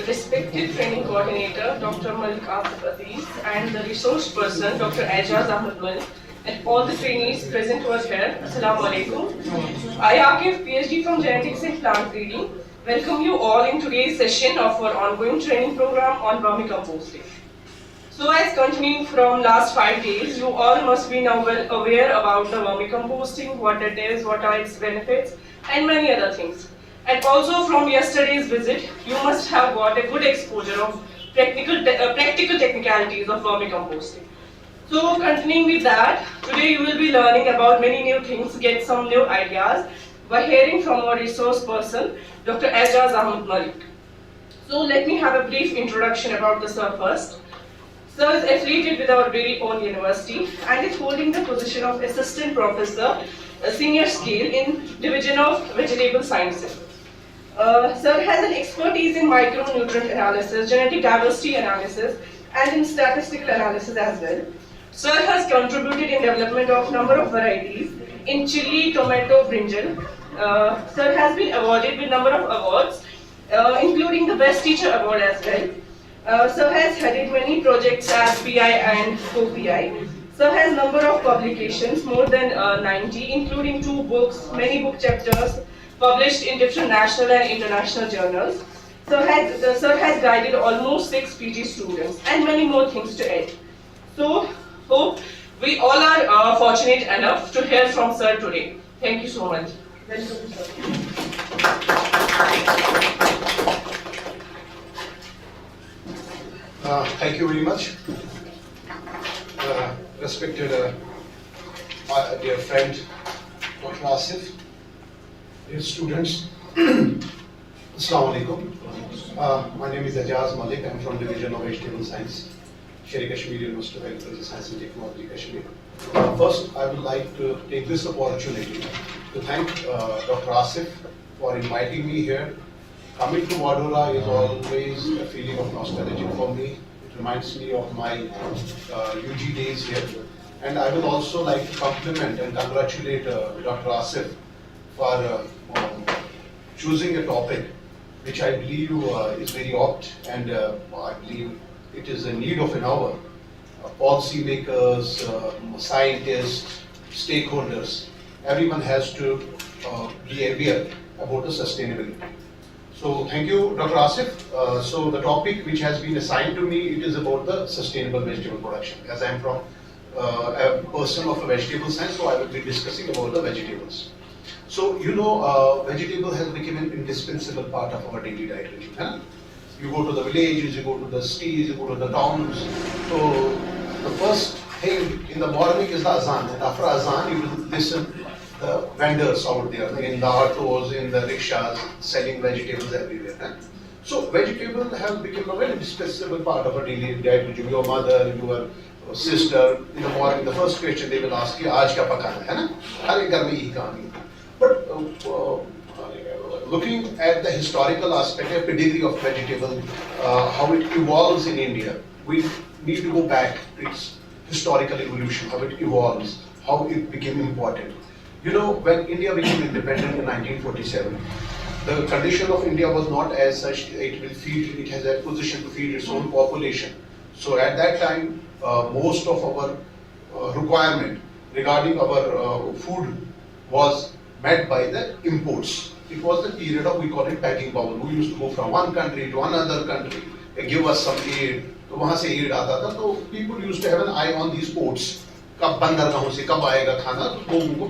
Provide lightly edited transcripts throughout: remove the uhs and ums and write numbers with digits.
respected training coordinator, Dr.Malik Aziz, and the resource person, Dr.Aijaz, and all the trainees present over here. Assalamu alaikum. I, Asif, PhD from Genetics and Plant Breeding, welcome you all in today's session of our ongoing training program on vermicomposting. So as continuing from last 5 days, you all must be now well aware about the vermicomposting, what it is, what are its benefits, and many other things. And also from yesterday's visit, you must have got a good exposure of practical technicalities of vermicomposting. So continuing with that, today you will be learning about many new things, get some new ideas by hearing from our resource person, Dr.Malik. So let me have a brief introduction about the sir first. Sir is affiliated with our very own university and is holding the position of assistant professor, senior scale in Division of Vegetable Sciences. Sir has an expertise in micronutrient analysis, genetic diversity analysis, and in statistical analysis as well. Sir has contributed in development of number of varieties in chili, tomato, brinjal. Sir has been awarded with number of awards, including the Best Teacher Award as well. Sir has headed many projects as PI and co-PI. Sir has number of publications, more than 90, including 2 books, many book chapters published in different national and international journals. Sir has guided almost 6 PG students and many more things to add. So, hope we all are fortunate enough to hear from Sir today. Thank you so much. Welcome, Sir. Thank you very much. Respected my dear friend, Dr. Asif, dear students, Assalamu alaikum. My name is Dr.Malik. I am from Division of Vegetable Science, Kashmir University of Agriculture Science and Technology, Kashmir. First, I would like to take this opportunity to thank Dr. Asif for inviting me here. Coming to WADOORA is always a feeling of nostalgia for me. It reminds me of my UG days here. And I would also like to compliment and congratulate Dr. Asif for choosing a topic which I believe is very apt, and I believe it is a need of an hour. Policy makers, scientists, stakeholders, everyone has to be aware about the sustainability. So thank you, Dr. Asif. So the topic which has been assigned to me, it is about the sustainable vegetable production. As I am from a person of a vegetable science, so I will be discussing about the vegetables. So you know, vegetable has become an indispensable part of our daily diet regime. Huh? You go to the villages, you go to the cities, you go to the towns. So the first thing in the morning is the azan, and after azan you will listen the vendors out there in the autos, in the rickshaws, selling vegetables everywhere. Huh? So vegetables have become a very indispensable part of our daily diet regime. Your mother, your sister, in the morning, the first question they will ask you, "Aaj kya pakana hai?" Har ghar mein yahi kahaani. But looking at the historical aspect, a pedigree of vegetable, how it evolves in India, we need to go back to its historical evolution, how it evolves, how it became important. You know, when India became independent in 1947, the condition of India was not as such. It has a position to feed its own population. So at that time, most of our requirement regarding our food was met by the imports. It was the period of, we call it packing bubble. We used to go from one country to another country, give us some aid. तो वहाँ से aid आता था, तो people used to have an eye on these ports. कब बंदरगाहों से कब आएगा खाना, तो लोगों को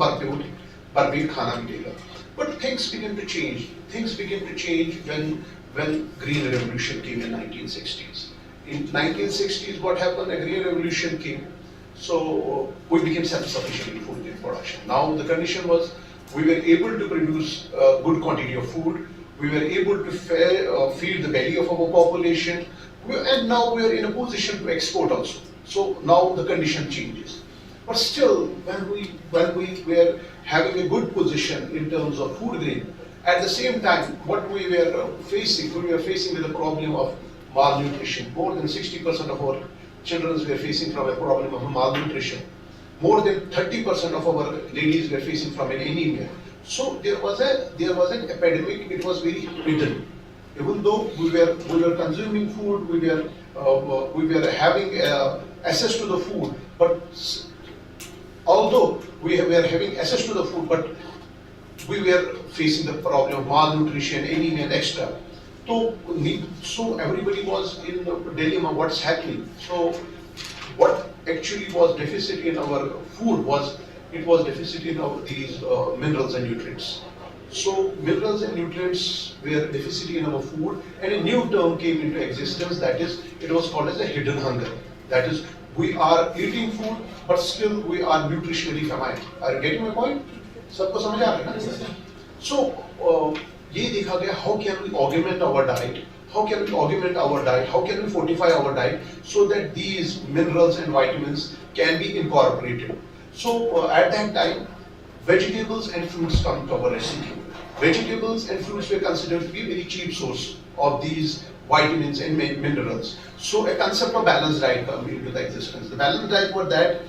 भरपेट खाना मिलेगा. But things began to change. Things began to change when Green Revolution came in 1960s. In 1960s, what happened? A Green Revolution came. So we became self-sufficient in food production. Now the condition was, we were able to produce a good quantity of food. We were able to feed the belly of our population. And now we are in a position to export also. So now the condition changes. But still, when we were having a good position in terms of food grain, at the same time, what we were facing with the problem of malnutrition. More than 60% of our children were facing from a problem of malnutrition. More than 30% of our ladies were facing from an anemia. So there was an epidemic. It was very hidden. Even though we were consuming food, we were having access to the food, but although we were having access to the food, but we were facing the problem of malnutrition, anemia, and extra. So everybody was in the dilemma, what's happening? So what actually was deficit in our food was deficit in these minerals and nutrients. So minerals and nutrients were deficit in our food, and a new term came into existence. That is, it was called as a hidden hunger. That is, we are eating food, but still we are nutritionally famine. Are you getting my point? सबको समझ आ रहा है ना? So ये देखा गया, how can we augment our diet? How can we augment our diet? How can we fortify our diet so that these minerals and vitamins can be incorporated? So at that time, vegetables and fruits come to our rescue. Vegetables and fruits were considered to be a very cheap source of these vitamins and minerals. So a concept of balanced diet came into the existence. The balanced diet was that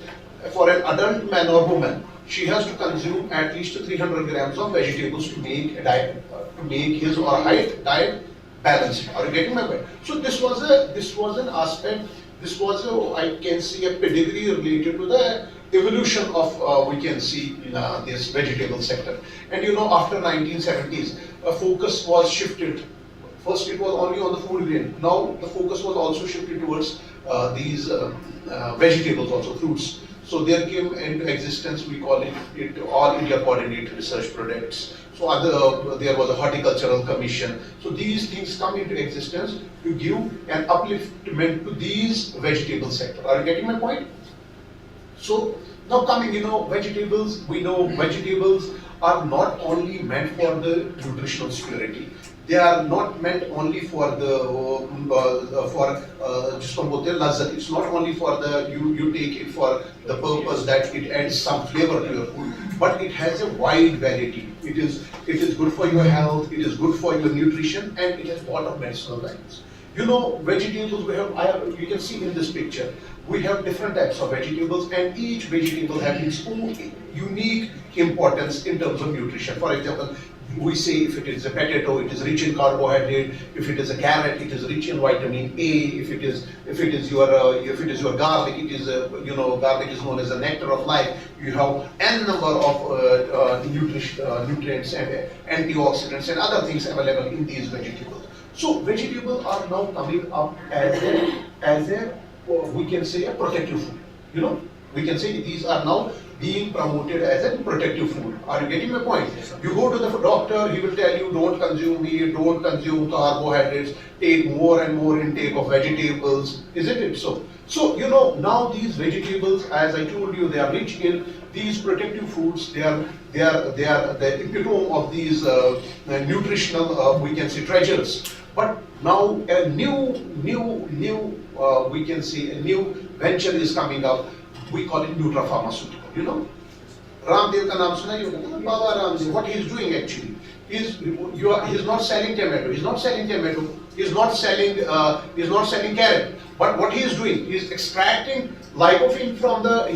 for an adult man or woman, she has to consume at least 300 grams of vegetables to make a diet, to make his or her diet balanced. Are you getting my point? So this was an aspect. This was I can see a pedigree related to the evolution of we can see this vegetable sector. And you know, after 1970s, a focus was shifted. First, it was only on the food grain. Now the focus was also shifted towards these vegetables, also fruits. So there came into existence, we call it All India Coordinated Research Projects. So there was a horticultural commission. So these things come into existence to give an upliftment to these vegetable sector. Are you getting my point? So now coming, vegetables, we know vegetables are not only meant for the nutritional security. They are not meant only for the it's not only for the you take it for the purpose that it adds some flavor to your food, but it has a wide variety. It is good for your health, it is good for your nutrition, and it has a lot of medicinal values. You know, vegetables you can see in this picture, we have different types of vegetables, and each vegetable has its own unique importance in terms of nutrition. For example, we say if it is a potato, it is rich in carbohydrate. If it is a carrot, it is rich in vitamin A. If it is your garlic, it is garlic is known as the nectar of life. You have n number of nutrients and antioxidants and other things available in these vegetables. So vegetables are now coming up as a we can say a protective food. We can say these are now being promoted as a protective food. Are you getting my point? You go to the doctor, he will tell you don't consume meat, don't consume carbohydrates, take more and more intake of vegetables, isn't it so? So now these vegetables, as I told you, they are rich in these protective foods. They are the epitome of these nutritional we can say treasures. But now a new we can say a new venture is coming up. We call it nutrapharmaceutical. Ramdev ka naam suna hi hoga, Baba Ramdev. What he is doing actually, he is not selling tomato. He's not selling tomato. He's not selling carrot. But what he is doing, he is extracting lycopene from the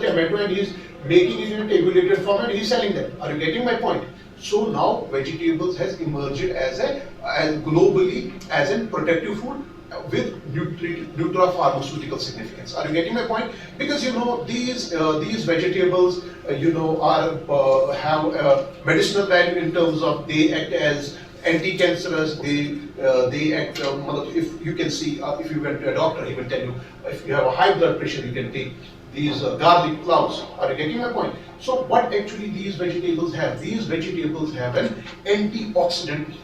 tomato, and he is making it in a tabulated form, and he is selling them. Are you getting my point? So now vegetables has emerged as globally as a protective food with nutrapharmaceutical significance. Are you getting my point? Because these vegetables have medicinal value in terms of they act as anti-cancerous. They act. If you can see, if you went to a doctor, he will tell you if you have a high blood pressure, you can take these garlic cloves. Are you getting my point? So what actually these vegetables have? These vegetables have an antioxidant,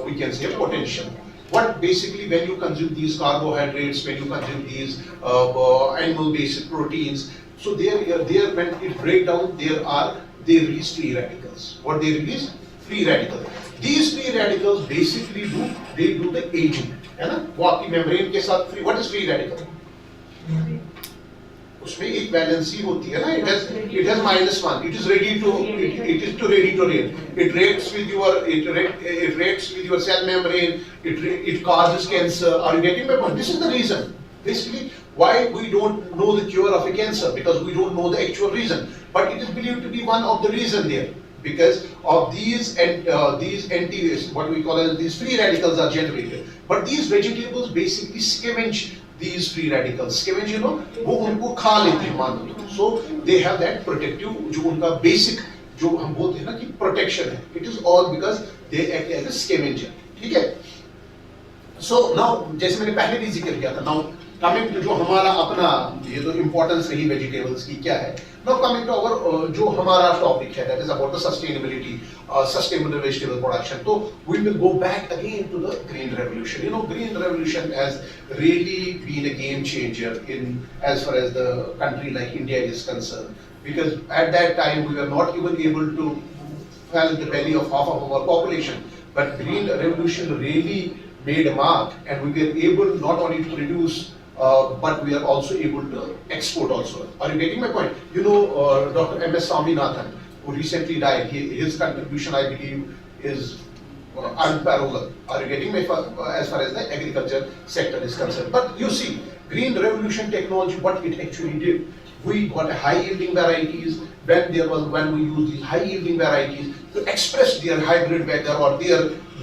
we can say, potential. What basically, when you consume these carbohydrates, when you consume these animal-based proteins, so when it breaks down, they release free radicals. What they release? Free radicals. These free radicals basically do the aging. है ना? वो आपकी membrane के साथ free. What is free radical? उसमें एक valency होती है ना, it has -1. It is ready to react. It reacts with your cell membrane. It causes cancer. Are you getting my point? This is the reason. Basically, why we don't know the cure of a cancer, because we don't know the actual reason. But it is believed to be one of the reasons there. because of these what we call as these free radicals are generated. But these vegetables basically scavenge these free radicals. Scavenge, you know, वो उनको खा लेते हैं मान लो. So they have that protective, जो उनका basic जो हम बोलते हैं ना कि protection है. It is all because they act as a scavenger. ठीक है? So now जैसे मैंने पहले भी जिक्र किया था, now coming to जो हमारा अपना ये तो importance रही vegetables की क्या है. Now coming to our जो हमारा topic है, that is about the sustainability, sustainable vegetable production. So we will go back again to the green revolution. You know, green revolution has really been a game changer in as far as the country like India is concerned. Because at that time we were not even able to fill the belly of half of our population. But green revolution really made a mark, and we were able not only to produce but we are also able to export also. Are you getting my point? You know, Dr. M.S. Swaminathan, who recently died, his contribution, I believe, is unparalleled. Are you getting my as far as the agriculture sector is concerned? But you see, green revolution technology, what it actually did, we got high yielding varieties. When we use these high yielding varieties to express their hybrid vigor or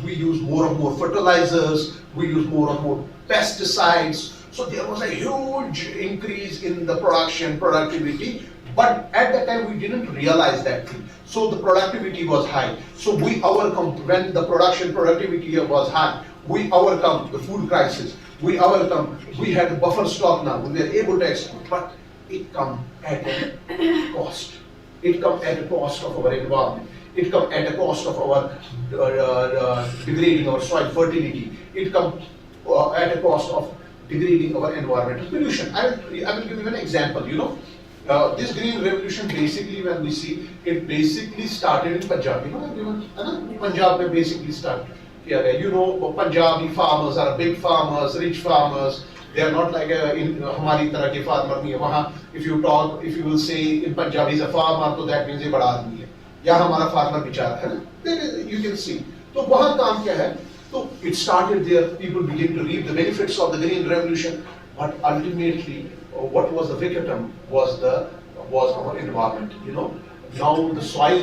we use more and more fertilizers, we use more and more pesticides. So there was a huge increase in the productivity, but at that time we didn't realize that thing. So the productivity was high. So we overcome, when the productivity was high, we overcome the food crisis. We had a buffer stock now, we were able to export, but it comes at a cost. It comes at a cost of our environment. It comes at a cost of our degrading our soil fertility. It comes at a cost of degrading our environmental pollution. I will give you an example. You know, this green revolution basically, when we see, it basically started in Punjab. You know, everyone, Punjab में basically started. You know, Punjabi farmers are big farmers, rich farmers. They are not like in हमारी तरह के farmer नहीं है. वहाँ, if you will say in Punjab is a farmer, तो that means ये बड़ा आदमी है. या हमारा farmer बेचारा है ना. You can see. तो वहाँ काम क्या है? So it started there, people began to reap the benefits of the green revolution, but ultimately what was the victim was our environment. You know, now the soil,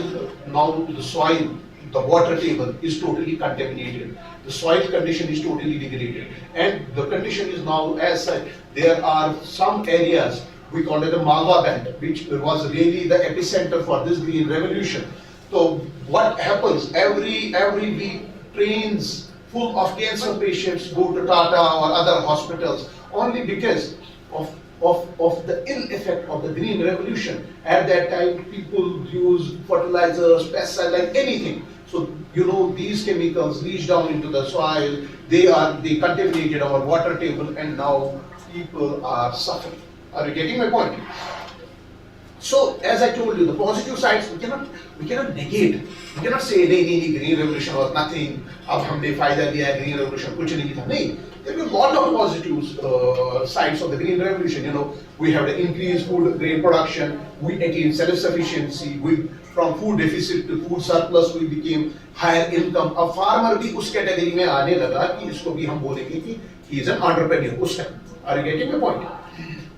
the water table is totally contaminated. The soil condition is totally degraded, and the condition is now as such. There are some areas, we call it the Malwa Belt, which was really the epicenter for this green revolution. So what happens every week? Trains full of cancer patients go to Tata or other hospitals only because of the ill effect of the green revolution. At that time, people use fertilizers, pesticides, like anything. So you know, these chemicals reach down into the soil. They contaminated our water table, and now people are suffering. Are you getting my point? So as I told you, the positive sides we cannot negate. We cannot say नहीं green revolution was nothing. अब हमने फायदा लिया है, green revolution कुछ नहीं था. नहीं. There were a lot of positive sides of the green revolution. You know, we have the increased food grain production. We attained self-sufficiency. From food deficit to food surplus, we became higher income. A farmer भी उस category में आने लगा कि इसको भी हम बोलेंगे कि he is an entrepreneur उस time. Are you getting my point?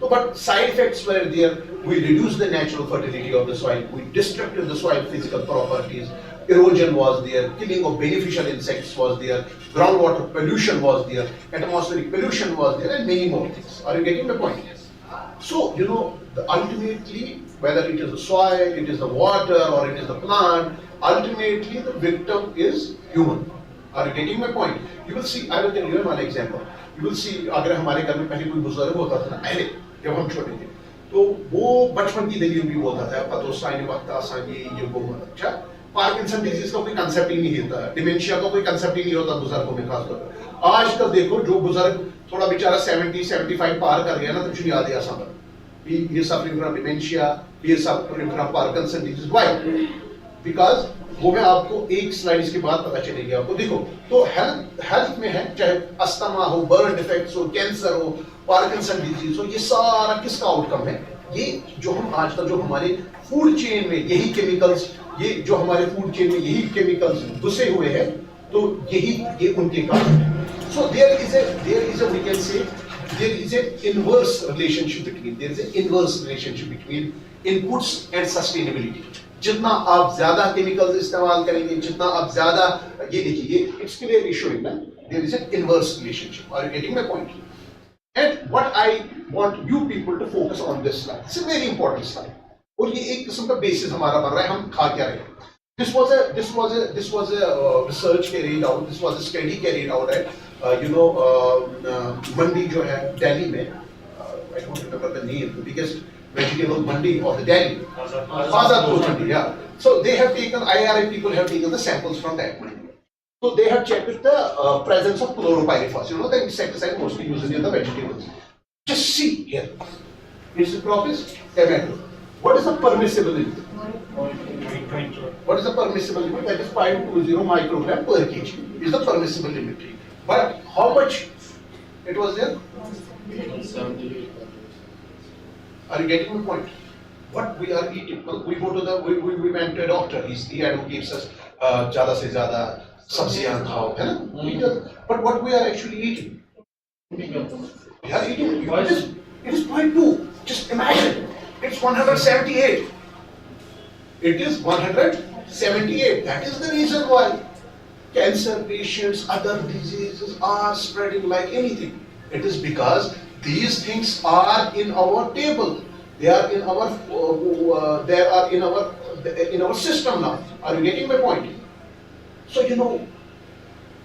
So, but side effects were there. We reduced the natural fertility of the soil. We destructed the soil physical properties. Erosion was there. Killing of beneficial insects was there. Groundwater pollution was there. Atmospheric pollution was there, and many more things. Are you getting the point? So, you know, ultimately, whether it is the soil, it is the water, or it is the plant, ultimately the victim is human. Are you getting my point? You will see, I will tell you one example. You will see, अगर हमारे घर में पहले कोई बुजुर्ग होता था ना, पहले जब हम छोटे थे, तो वो बचपन की दलील भी बोलता था, पतोसाई वक्त आसानी ये वो अच्छा, पार्किंसन डिजीज का कोई कंसेप्ट ही नहीं होता, डिमेंशिया का कोई कंसेप्ट ही नहीं होता बुजुर्गों में खासतौर पर. आज तक देखो जो बुजुर्ग थोड़ा बेचारा 70-75 पार कर गया ना, तो कुछ नहीं याद है ऐसा पर. He is suffering from dementia, he is suffering from Parkinson disease. Why? Because वो मैं आपको एक स्लाइड इसके बाद पता चलेगी आपको. देखो तो हेल्थ में है, चाहे अस्थमा हो, बर्न डिफेक्ट्स हो, कैंसर हो, पार्किंसन डिजीज हो, ये सारा किसका आउटकम है? ये जो हम आजकल जो हमारे फूड चेन में यही केमिकल्स, ये जो हमारे फूड चेन में यही केमिकल्स घुसे हुए हैं, तो ये उनके कारण है. So there is a we can say there is an inverse relationship between inputs and sustainability. जितना आप ज्यादा केमिकल्स इस्तेमाल करेंगे, जितना आप ज्यादा, ये देखिए it's clearly showing that there is an inverse relationship. Are you getting my point? And what I want you people to focus on this slide. It's a very important slide. और ये एक किस्म का बेसिस हमारा बन रहा है, हम खा क्या रहे हैं. This was a research carried out. This was a study carried out at मंडी जो है दिल्ली में. I don't remember the name. The biggest vegetable mandi of the Delhi. Azadpur Mandi. Yeah. So they have taken, IRA people have taken the samples from that mandi. So they have checked with the presence of chloropyrifos. You know the insecticide mostly used in the vegetables. Just see here. Its crop is tomato. What is the permissible limit? What is the permissible limit? That is 520 microgram per kg. Is the permissible limit. But how much it was there? 78. Are you getting the point? What we are eating? Well, we go to the we went to a doctor. He advocates us ज़्यादा से ज़्यादा सब्जियां खाओ, है ना? But what we are actually eating? We are eating. It is 0.2. Just imagine. It's 178. It is 178. That is the reason why cancer patients, other diseases are spreading like anything. It is because these things are in our table. They are in our system now. Are you getting my point? So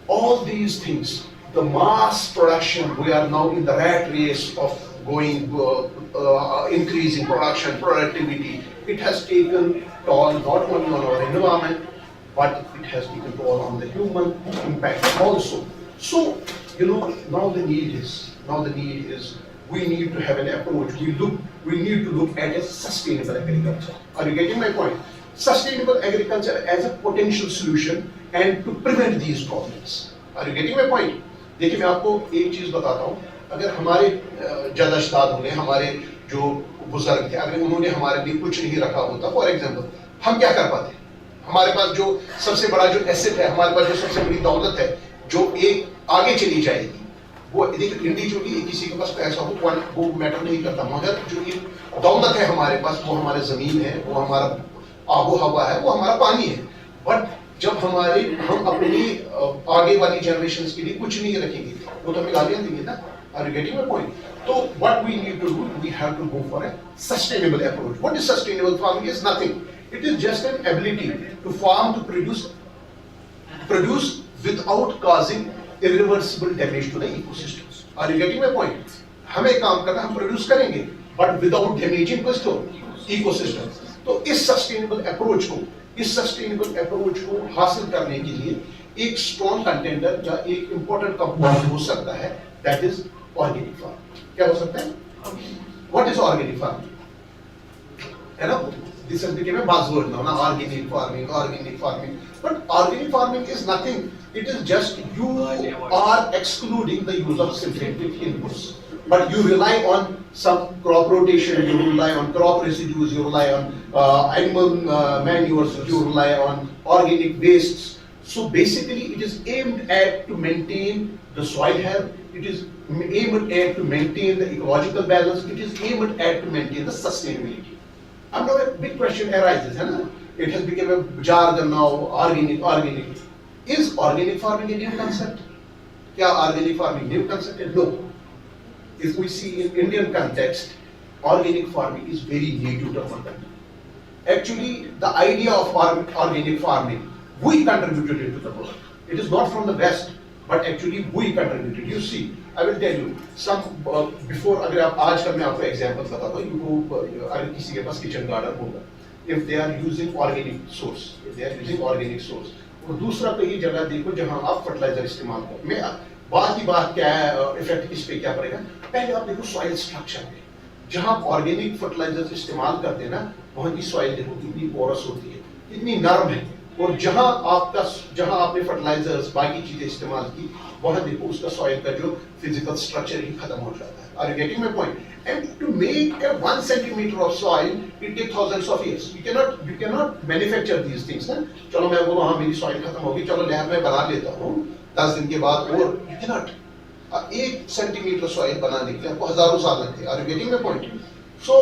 all these things, the mass production, we are now in the rat race of going increasing production, productivity. It has taken toll not only on our environment, but it has taken toll on the human impact also. So now the need is we need to have an approach. We need to look at a sustainable agriculture. Are you getting my point? Sustainable agriculture as a potential solution and to prevent these problems. Are you getting my point? देखिए मैं आपको एक चीज बताता हूँ. अगर हमारे जदाश्ताद होंगे, हमारे जो बुजुर्ग थे, अगर उन्होंने हमारे लिए कुछ नहीं रखा होता, फॉर एग्जाम्पल हम क्या कर पाते? हमारे पास जो सबसे बड़ा जो एसेट है, हमारे पास जो सबसे बड़ी दौलत है, जो एक आगे चली जाएगी, वो देखिए इंडिविजुअली किसी के पास पैसा हो वो मैटर नहीं करता, मगर जो ये दौलत है हमारे पास, वो हमारे जमीन है, वो हमारा आबो हवा है, वो हमारा पानी है. बट जब हम अपनी आगे वाली जनरेशन के लिए कुछ नहीं रखेंगे, वो तो हमें गालियां देंगे ना. Are you getting my point? So what we need to do, we have to go for a sustainable approach. What is sustainable farming? Is nothing. It is just an ability to farm, to produce without causing irreversible damage to the ecosystems. Are you getting my point? हमें काम करना, हम produce करेंगे, but without damaging ecosystem. तो इस sustainable approach को हासिल करने के लिए एक स्ट्रॉन्ग कंटेंडर या एक इंपॉर्टेंट कंपोनेंट हो सकता है, दैट इज ऑर्गेनिक फार्मिंग. क्या हो सकता है? What is organic farming? है ना, this has become a buzzword now, ना, organic farming. But organic farming is nothing. It is just you are excluding the use of synthetic inputs, but you rely on some crop rotation, you rely on crop residues, you rely on animal manures, you rely on organic wastes. So basically it is aimed at to maintain the soil health, it is aimed at to maintain the ecological balance, it is aimed at to maintain the sustainability. And now a big question arises, it has become a jargon now, organic. Is organic farming a new concept? क्या organic farming new concept? No. If we see in Indian context, organic farming is very native to our country. Actually, the idea of organic farming, we contributed it to the world. It is not from the West, but actually we contributed. You see, I will tell you some before. अगर आप आज का मैं आपको example बताता हूँ. अगर किसी के पास kitchen garden होगा, if they are using organic source, और दूसरा कहीं जगह देखो जहां आप फर्टिलाइजर इस्तेमाल करो. मैं बात की बात क्या है, इफेक्ट किस पे क्या पड़ेगा? पहले आप देखो सॉइल स्ट्रक्चर पे. जहां ऑर्गेनिक फर्टिलाइजर्स इस्तेमाल करते हैं ना, वहां की सॉइल देखो कितनी पोरस होती है, कितनी नरम है. और जहां आपने फर्टिलाइजर्स बाकी चीजें इस्तेमाल की, वहां देखो उसका सॉइल का जो फिजिकल स्ट्रक्चर ही खत्म हो जाता है. Are you getting my point? And to make a 1 centimeter of soil, it takes thousands of years. You cannot manufacture these things. ना, चलो मैं बोलूँ हाँ मेरी soil खत्म होगी, चलो लैब में बना लेता हूँ 10 दिन के बाद, और you cannot. 1 centimeter soil बनाने के लिए आपको हजारों साल लगते हैं. Are you getting my point? So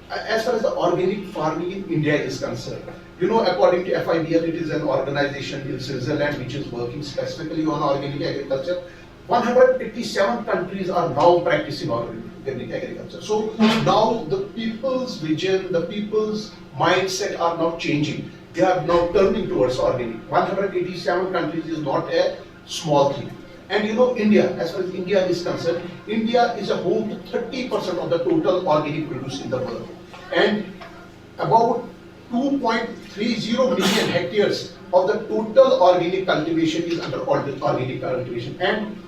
as far as the organic farming in India is concerned, you know, according to FIBL, it is an organization in Switzerland which is working specifically on organic agriculture. 187 countries are now practicing organic agriculture. So now the people's vision, the people's mindset are now changing. They are now turning towards organic. 187 countries is not a small thing. And you know, India, as far as India is concerned, India is a home to 30% of the total organic produce in the world. And about 2.30 million hectares of the total organic cultivation is under organic cultivation. And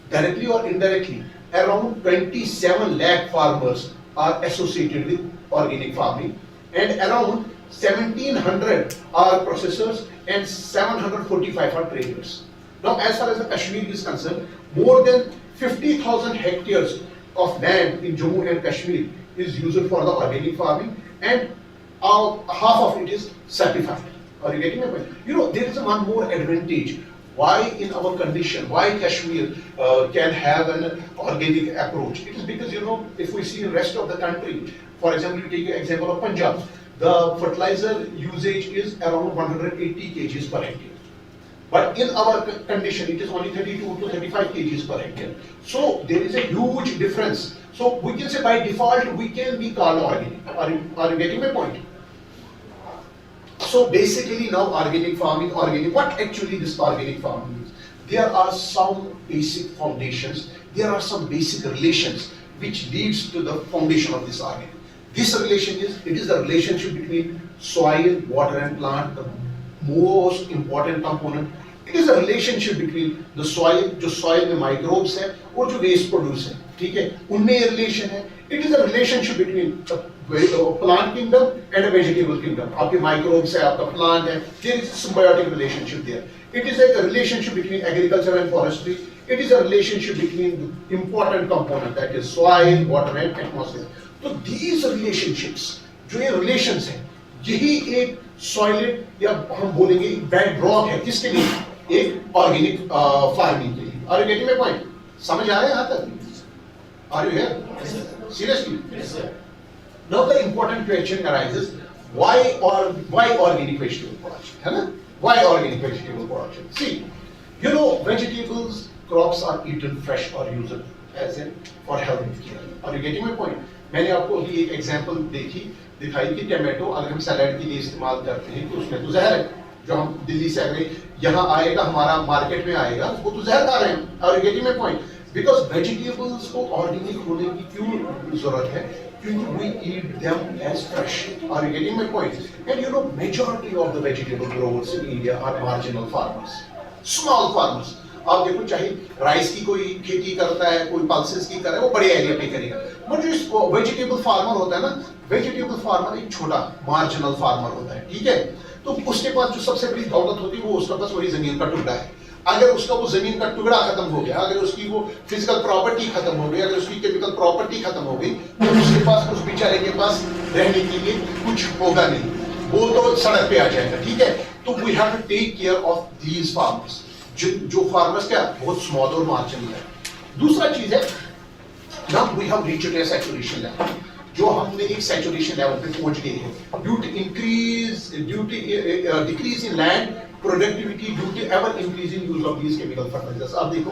directly or indirectly, around 27 lakh farmers are associated with organic farming, and around 1700 are processors and 745 are traders. Now, as far as the Kashmir is concerned, more than 50,000 hectares of land in Jammu and Kashmir is used for the organic farming, and half of it is certified. Are you getting my point? You know, there is one more advantage. Why in our condition, why Kashmir can have an organic approach? It is because, you know, if we see the rest of the country, for example, you take the example of Punjab, the fertilizer usage is around 180 kgs per hectare. But in our condition, it is only 32 to 35 kgs per hectare. So there is a huge difference. So we can say by default, we can be called organic. Are you getting my point? So basically now organic farming, what actually this organic farming is? There are some basic foundations, there are some basic relations which leads to the foundation of this organic. This relation is, it is the relationship between soil, water and plant, the most important component. It is a relationship between the soil, जो soil में microbes है और जो waste produce है, ठीक है, उनमें ये relation है. It is a relationship between the plant kingdom and a vegetable kingdom. आपके microbes है, आपका plant है, there is a symbiotic relationship there. It is a relationship between agriculture and forestry. It is a relationship between the important component, that is soil, water and atmosphere. So these relationships, जो ये relations हैं, यही एक solid या हम बोलेंगे एक bedrock है, किसके लिए? एक organic farming के लिए. Are you getting my point? समझ आ रहा है यहाँ तक? Are you here? Yes, seriously? Yes, sir. Now the important question arises: why organic vegetable production? है ना? Why organic vegetable production? See, you know, vegetables, crops are eaten fresh or used as in for health care. Are you getting my point? मैंने आपको अभी एक example दिखाई कि tomato अगर हम सलाद के लिए इस्तेमाल करते हैं तो उसमें तो जहर है. जो हम दिल्ली से अगर यहाँ आएगा, हमारा मार्केट में आएगा, वो तो जहर खा रहे हैं. Are you getting my point? Because vegetables को organic होने की क्यों जरूरत है? क्योंकि we eat them as fresh. Are you getting my point? And you know, majority of the vegetable growers in India are marginal farmers, small farmers. आप देखो, चाहे राइस की कोई खेती करता है, कोई पल्सेस की कर रहा है, वो बड़े एरिया पे करेगा. बट जो वेजिटेबल फार्मर होता है ना, वेजिटेबल फार्मर एक छोटा मार्जिनल फार्मर होता है, ठीक है. तो उसके पास जो सबसे बड़ी दौलत होती है वो उसके पास वही जमीन का टुकड़ा है. अगर उसका वो जमीन का टुकड़ा खत्म हो गया, अगर उसकी वो फिजिकल प्रॉपर्टी खत्म हो गई, अगर उसकी केमिकल प्रॉपर्टी खत्म हो गई, तो उसके पास, उस बेचारे के पास रहने के लिए कुछ होगा नहीं, वो तो सड़क पे आ जाएगा, ठीक है. तो we have to take care of these farmers, जो फार्मर्स क्या बहुत स्मॉल और मार्जिनल है. दूसरा चीज है, now we have reached a saturation level, जो हमने एक सैचुरेशन लेवल पे पहुंच गए हैं due to decrease in land productivity, due to ever increasing use of these chemical fertilisers. अब देखो,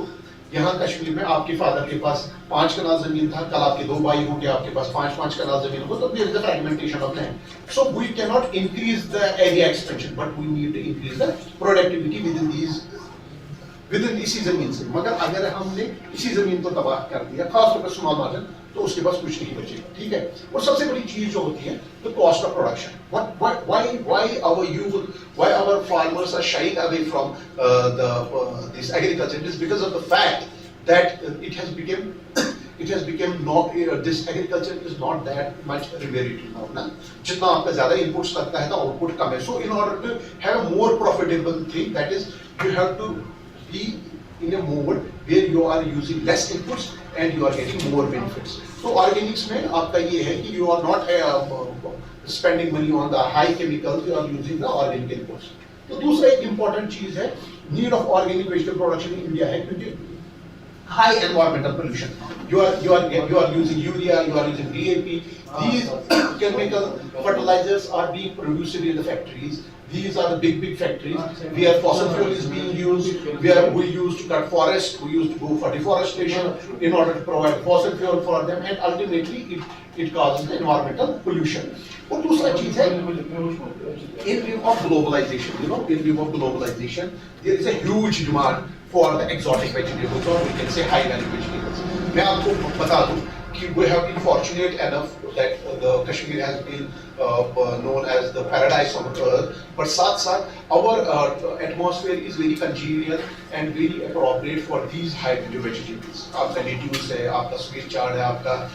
यहाँ कश्मीर में आपके फादर के पास 5 कनाल जमीन था, कल आपके 2 भाई होंगे, आपके पास 5 कनाल जमीन होगा, तो there is a fragmentation of land. So we can not increase the area expansion, but we need to increase the productivity within इसी जमीन से. मगर अगर हमने इसी जमीन को तबाह कर दिया, खासतौर पर स्मॉल मार्जिन, तो उसके पास कुछ नहीं बचेगा, ठीक है. और सबसे बड़ी चीज जो होती है, the cost of production. Why our farmers are shying away from this agriculture? It is because of the fact that it has become not, this agriculture is not that much remunerative now. ना, जितना आपका ज्यादा inputs लगता है, तो output कम है. So in order to have a more profitable thing, that is, you have to be in a mode where you are using less inputs and you are getting more benefits. So organics में आपका ये है कि you are not spending money on the high chemicals, you are using the organic inputs. तो दूसरा एक important चीज है, need of organic vegetable production in India है, क्योंकि high environmental pollution. You are using urea, you are using DAP. These chemical fertilizers are being produced in the factories. These are the big factories where fossil fuel is being used, where we used to cut forest, we used to go for deforestation in order to provide fossil fuel for them, and ultimately it causes the environmental pollution. और दूसरा चीज है in view of globalization, in view of globalization, there is a huge demand for the exotic vegetables, or we can say high value vegetables. मैं आपको बता दूं कि we have been fortunate enough that the Kashmir has been known as the paradise on earth, but साथ our atmosphere is very congenial and very appropriate for these high value vegetables. आपका lettuce है, आपका sweet chard है, आपका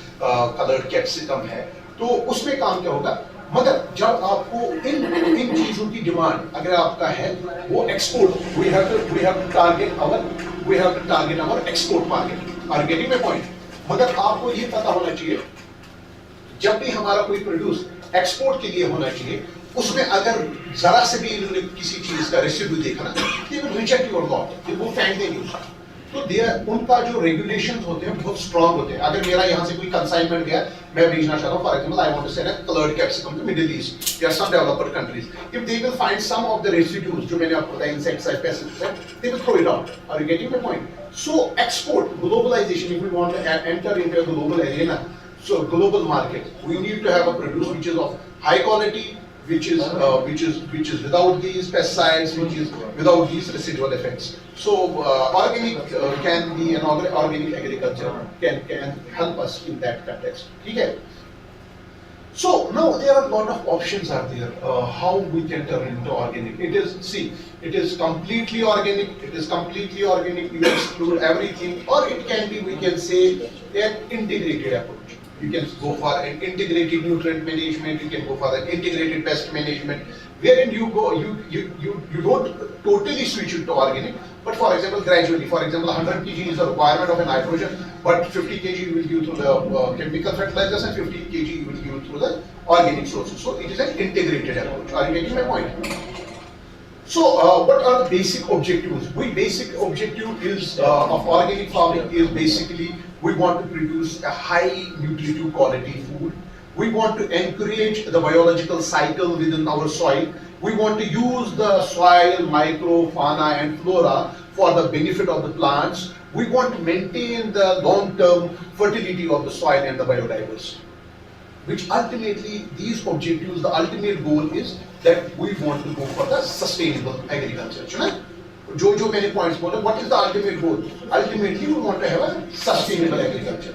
colored capsicum है, तो उसमें काम क्या होगा? मगर जब आपको इन चीजों की डिमांड अगर आपका है वो export, we have to target our export market. Are you getting my point? मगर आपको ये पता होना चाहिए जब भी हमारा कोई प्रोड्यूस एक्सपोर्ट के लिए होना चाहिए, उसमें अगर जरा से भी इन्होंने किसी चीज का रेसिड्यू देखा ना, they will reject your lot, वो फेंक देंगे उसको. तो उनका जो रेगुलेशंस होते हैं बहुत स्ट्रांग होते हैं. अगर मेरा यहाँ से कोई कंसाइनमेंट गया, मैं भेजना चाहता हूँ, for example I want to sell coloured capsicum to middle east या some developed countries, if they will find some of the residues जो मैंने आपको बताया, insecticide, pesticide, they will throw it out. Are you getting my point? So export, globalisation, if we want to enter into a global area, so global market, we need to have a produce which is of high quality, which is without these pesticides, which is without these residual effects. So organic can be an organic agriculture can help us in that context. Okay. So now there are a lot of options are there how we can turn into organic. It is completely organic. You exclude everything, or it can be, we can say, an integrated approach. You can go for an integrated nutrient management, you can go for an integrated pest management, wherein you don't totally switch it to organic, but for example gradually. For example, 100 kg is the requirement of a nitrogen, but 50 kg you will give through the chemical fertilizers and 50 kg you will give through the organic sources. So it is an integrated approach. Are you getting my point? So what are the basic objectives? Basic objective is of organic farming is basically we want to produce a high nutritive quality food. We want to encourage the biological cycle within our soil. We want to use the soil, micro, fauna and flora for the benefit of the plants. We want to maintain the long-term fertility of the soil and the biodiversity. Which ultimately, these objectives, the ultimate goal is that we want to go for the sustainable agriculture. जो मैंने points बोले, what is the ultimate goal? Ultimately, we want to have a sustainable agriculture.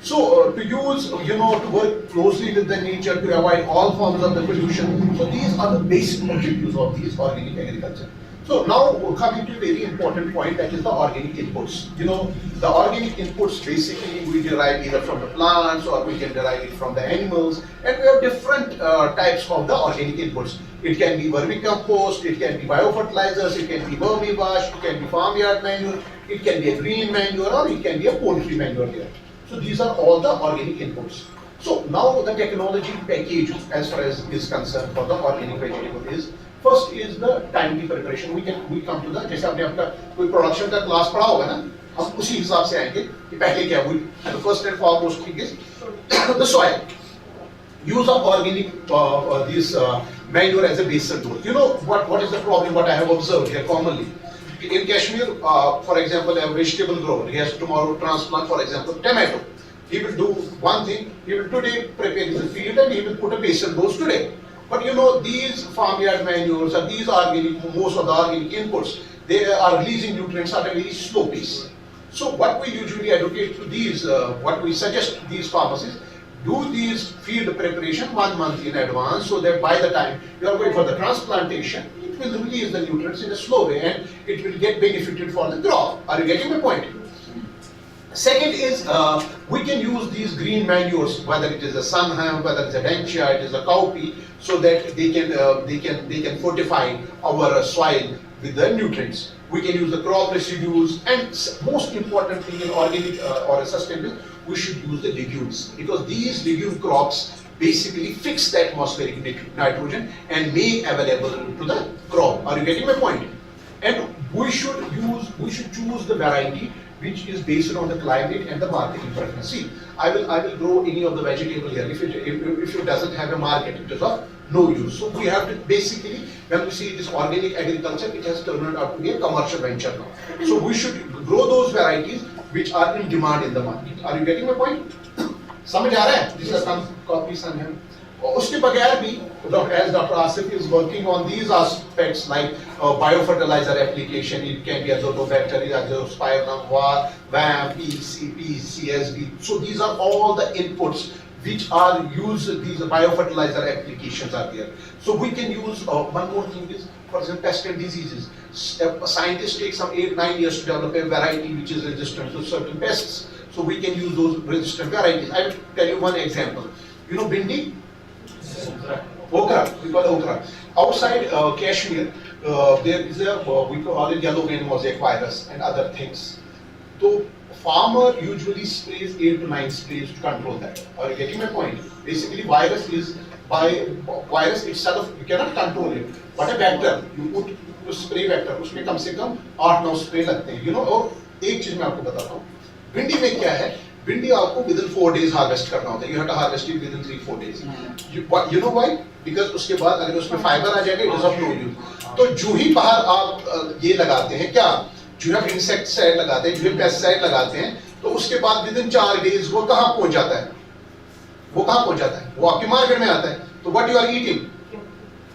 So to use, to work closely with the nature to avoid all forms of the pollution. So these are the basic objectives of these organic agriculture. So now coming to a very important point, that is the organic inputs. The organic inputs basically we derive either from the plants or we can derive it from the animals, and we have different types of the organic inputs. It can be vermicompost, it can be biofertilizers, it can be vermiwash, it can be farmyard manure, it can be a green manure, or it can be a poultry manure here. So these are all the organic inputs. So now the technology package as far as is concerned for the organic vegetable is, first is the timely preparation. We come to the, जैसे आपने अपना कोई production का class पढ़ा होगा ना, हम उसी हिसाब से आएंगे कि पहले क्या हुई. The first and foremost thing is the soil. Use of organic manure as a base control. What is the problem? What I have observed here commonly in Kashmir, for example, a vegetable grower, he has tomorrow transplant, for example, tomato. He will do one thing. He will today prepare his field and he will put a basin dose today. But these farmyard manures or these most of the organic inputs, they are releasing nutrients at a very slow pace. So what we usually advocate to these, what we suggest to these farmers is, do these field preparation 1 month in advance, so that by the time you are going for the transplantation, it will release the nutrients in a slow way and it will get benefited for the crop. Are you getting my point? Second is we can use these green manures, whether it is a sunham, whether it's a dentia, it is a cowpea, so that they can fortify our soil with the nutrients. We can use the crop residues, and most important thing in organic or a sustainable, we should use the legumes, because these legume crops basically fix the atmospheric nitrogen and make available to the crop. Are you getting my point? And we should choose the variety which is based on the climate and the marketing preference. See, I will grow any of the vegetable here. If it doesn't have a market, it is of no use. So we have to basically, when we see this organic agriculture, it has turned out to be a commercial venture now. So we should grow those varieties which are in demand in the market. Are you getting my point? समझ आ रहा है? These are some copies and him. उसके बगैर भी, as Dr. Asif is working on these aspects like biofertilizer application, it can be azotobacteria, azospirillum, VAM, PCP, CSB. So these are all the inputs which are used. These biofertilizer applications are there. So we can use one more thing is, for example, pest and diseases. Scientists take some 8-9 years to develop a variety which is resistant to certain pests. So we can use those resistant varieties. I will tell you one example. You know bindi? Okra, we call it okra. Outside Kashmir, there is a, we call it yellow vein mosaic virus and other things. So farmer usually sprays 8 to 9 sprays to control that. Are you getting my point? Basically, virus virus itself, you cannot control it. But a vector, you put spray vector, उसमें कम से कम 8-9 spray लगते हैं. You know, और एक चीज मैं आपको बताता हूँ. भिंडी में क्या है? भिंडी आपको within 4 days harvest करना होता है. You have to harvest it within 3-4 days. You know why? Because उसके बाद अगर उसमें फाइबर आ जाएगा, it is of no use. तो जो ही बाहर आप ये लगाते हैं क्या? जो आप इंसेक्टिसाइड लगाते हैं, जो आप पेस्टिसाइड लगाते हैं, तो उसके बाद within 4 days वो कहाँ पहुँच जाता है? वो कहाँ पहुँच जाता है? वो आपके मार्केट में आता है. तो what you are eating?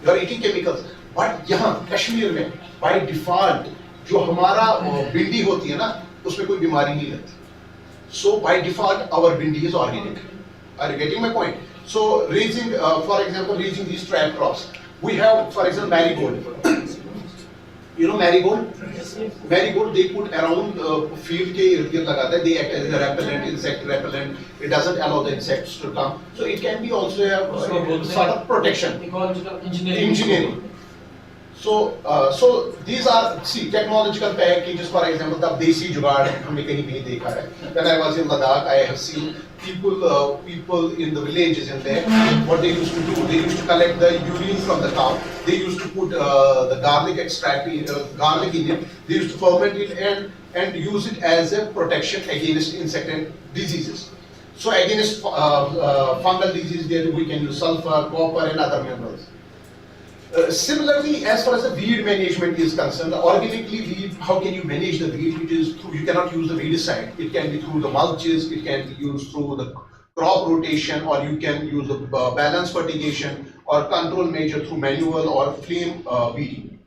You are eating chemicals. But यहाँ कश्मीर में by default जो हमारा भिंडी होती है ना, उसमें कोई बीमारी नहीं लगती. So by default, our bindi is organic. Are you getting my point? So raising, for example, raising these trap crops, we have, for example, marigold. You know marigold? Marigold they put around field ke ird-gird lagate hain. They act as a repellent, insect repellent. It doesn't allow the insects to come. So it can be also a sort of protection. Ecological engineering. So these are, see, technological packages, for example, the desi jugaad हमने कहीं नहीं देखा है. When I was in Ladakh, I have seen people in the villages in there. What they used to do, they used to collect the urine from the cow. They used to put the garlic extract, garlic in it. They used to ferment it and use it as a protection against insect and diseases. So against fungal disease, there we can use sulfur, copper, and other minerals. Similarly, as far as the weed management is concerned, organically weed, how can you manage the weed? It is through, you cannot use the weedicide. It can be through the mulches, it can be used through the crop rotation, or you can use the balance fertigation or control measure through manual or flame weeding.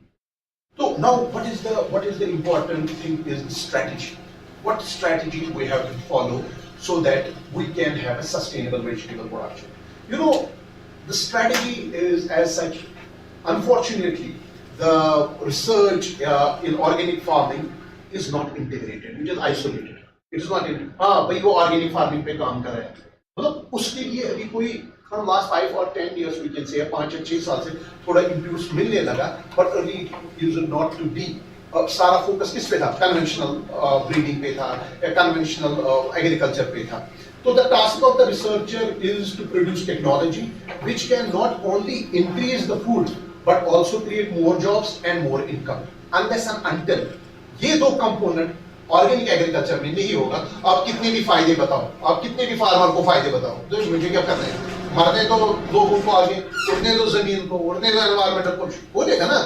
So now what is the important thing is the strategy. What strategy we have to follow so that we can have a sustainable vegetable production? You know, the strategy is as such. Unfortunately, the research in organic farming is not integrated. It is isolated. It is not in. हाँ भाई वो organic farming पे काम कर रहा है. मतलब उसके लिए अभी कोई from last 5 or 10 years we can say 5 या 6 साल से थोड़ा impulse मिलने लगा. But early it used not to be. सारा focus किस पे था? Conventional breeding पे था, conventional agriculture पे था. So the task of the researcher is to produce technology which can not only increase the food but also create more jobs and more income. Unless and until ये दो component organic agriculture में नहीं होगा, आप कितने भी फायदे बताओ, आप कितने भी फार्मर को फायदे बताओ, तो मुझे क्या करना है? मरने दो लोगों को आगे, उड़ने दो जमीन को, उड़ने दो एनवायरमेंट को, बोलेगा ना.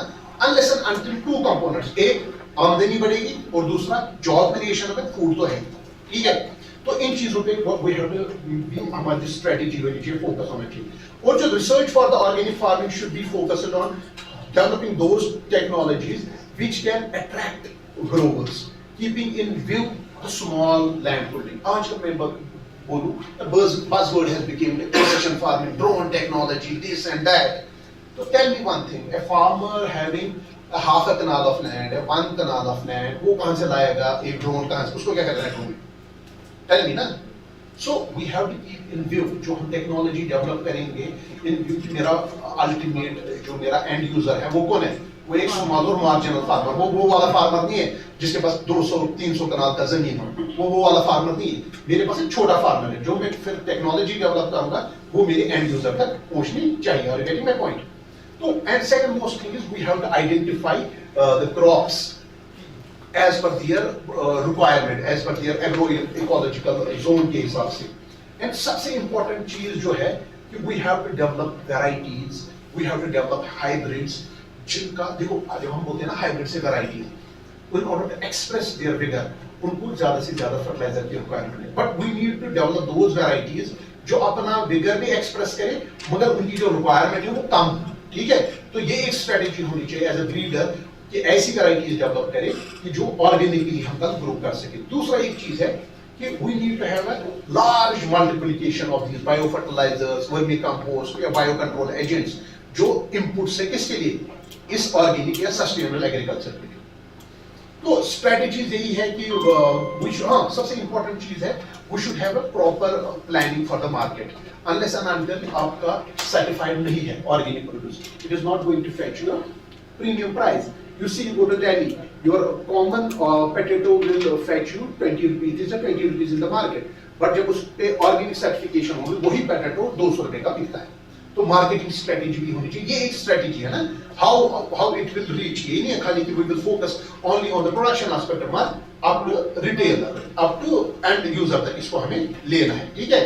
Unless and until two components, एक आमदनी बढ़ेगी और दूसरा जॉब क्रिएशन में फूड तो है, ठीक है. तो इन चीजों पे we have to हमारी स्ट्रेटेजी होनी चाहिए, फोकस होना चाहिए. और जो research for the organic farming should be focused on developing those technologies which can attract growers, keeping in view the small land holding. आजकल मैं बोलूँ, buzzword has become precision farming, drone technology, this and that. So tell me one thing, a farmer having a half a canal of land, a 1 canal of land, वो कहाँ से लाएगा एक drone कहाँ से, उसको क्या करना है ड्रोन? Tell me ना. So we have to keep in view जो हम टेक्नोलॉजी डेवलप करेंगे in view कि मेरा अल्टीमेट जो मेरा एंड यूजर है वो कौन है? वो एक स्मॉल और मार्जिनल फार्मर, वो वाला फार्मर नहीं है जिसके पास 200-300 कनाल का जमीन है, वो वाला फार्मर नहीं है. मेरे पास एक छोटा फार्मर है जो मैं फिर टेक्नोलॉजी डेवलप करूंगा, वो मेरे एंड यूजर तक पहुंचनी चाहिए. Are you getting my point? So, and second most thing is we have to identify the crops. as per their requirement, as per their agroecological zone के हिसाब से. And सबसे important चीज जो है कि we have to develop varieties, we have to develop hybrids, जिनका देखो जब हम बोलते हैं ना hybrid से varieties, in order to express their vigor, उनको ज्यादा से ज्यादा fertilizer की requirement है. But we need to develop those varieties जो अपना vigor भी express करे, मगर उनकी जो requirement है वो कम. ठीक है, तो ये एक स्ट्रेटेजी होनी चाहिए एज ए ब्रीडर कि ऐसी वैरायटीज डेवलप करें कि जो ऑर्गेनिकली हम तक ग्रो कर सके. दूसरा एक चीज है कि we need to have a large multiplication of these biofertilisers, vermicompost या बायो कंट्रोल एजेंट्स जो इनपुट्स है किसके लिए, इस ऑर्गेनिक या सस्टेनेबल एग्रीकल्चर के लिए. तो स्ट्रेटेजीज यही है कि सबसे इंपॉर्टेंट चीज है we should have a proper planning for the market. Unless and until आपका certified नहीं है organic produce, it is not going to fetch you a premium price. You see, you go to Delhi, your common potato will fetch you 20 rupees. It's a 20 rupees in the market. But जब उस पे organic certification होगी, वही potato 200 रुपए का बिकता है. तो marketing strategy भी होनी चाहिए. ये एक strategy है ना. How it will reach. ये नहीं है खाली कि we will focus only on the production aspect of market. up to retailer, up to end user तक इसको हमें लेना है. ठीक है.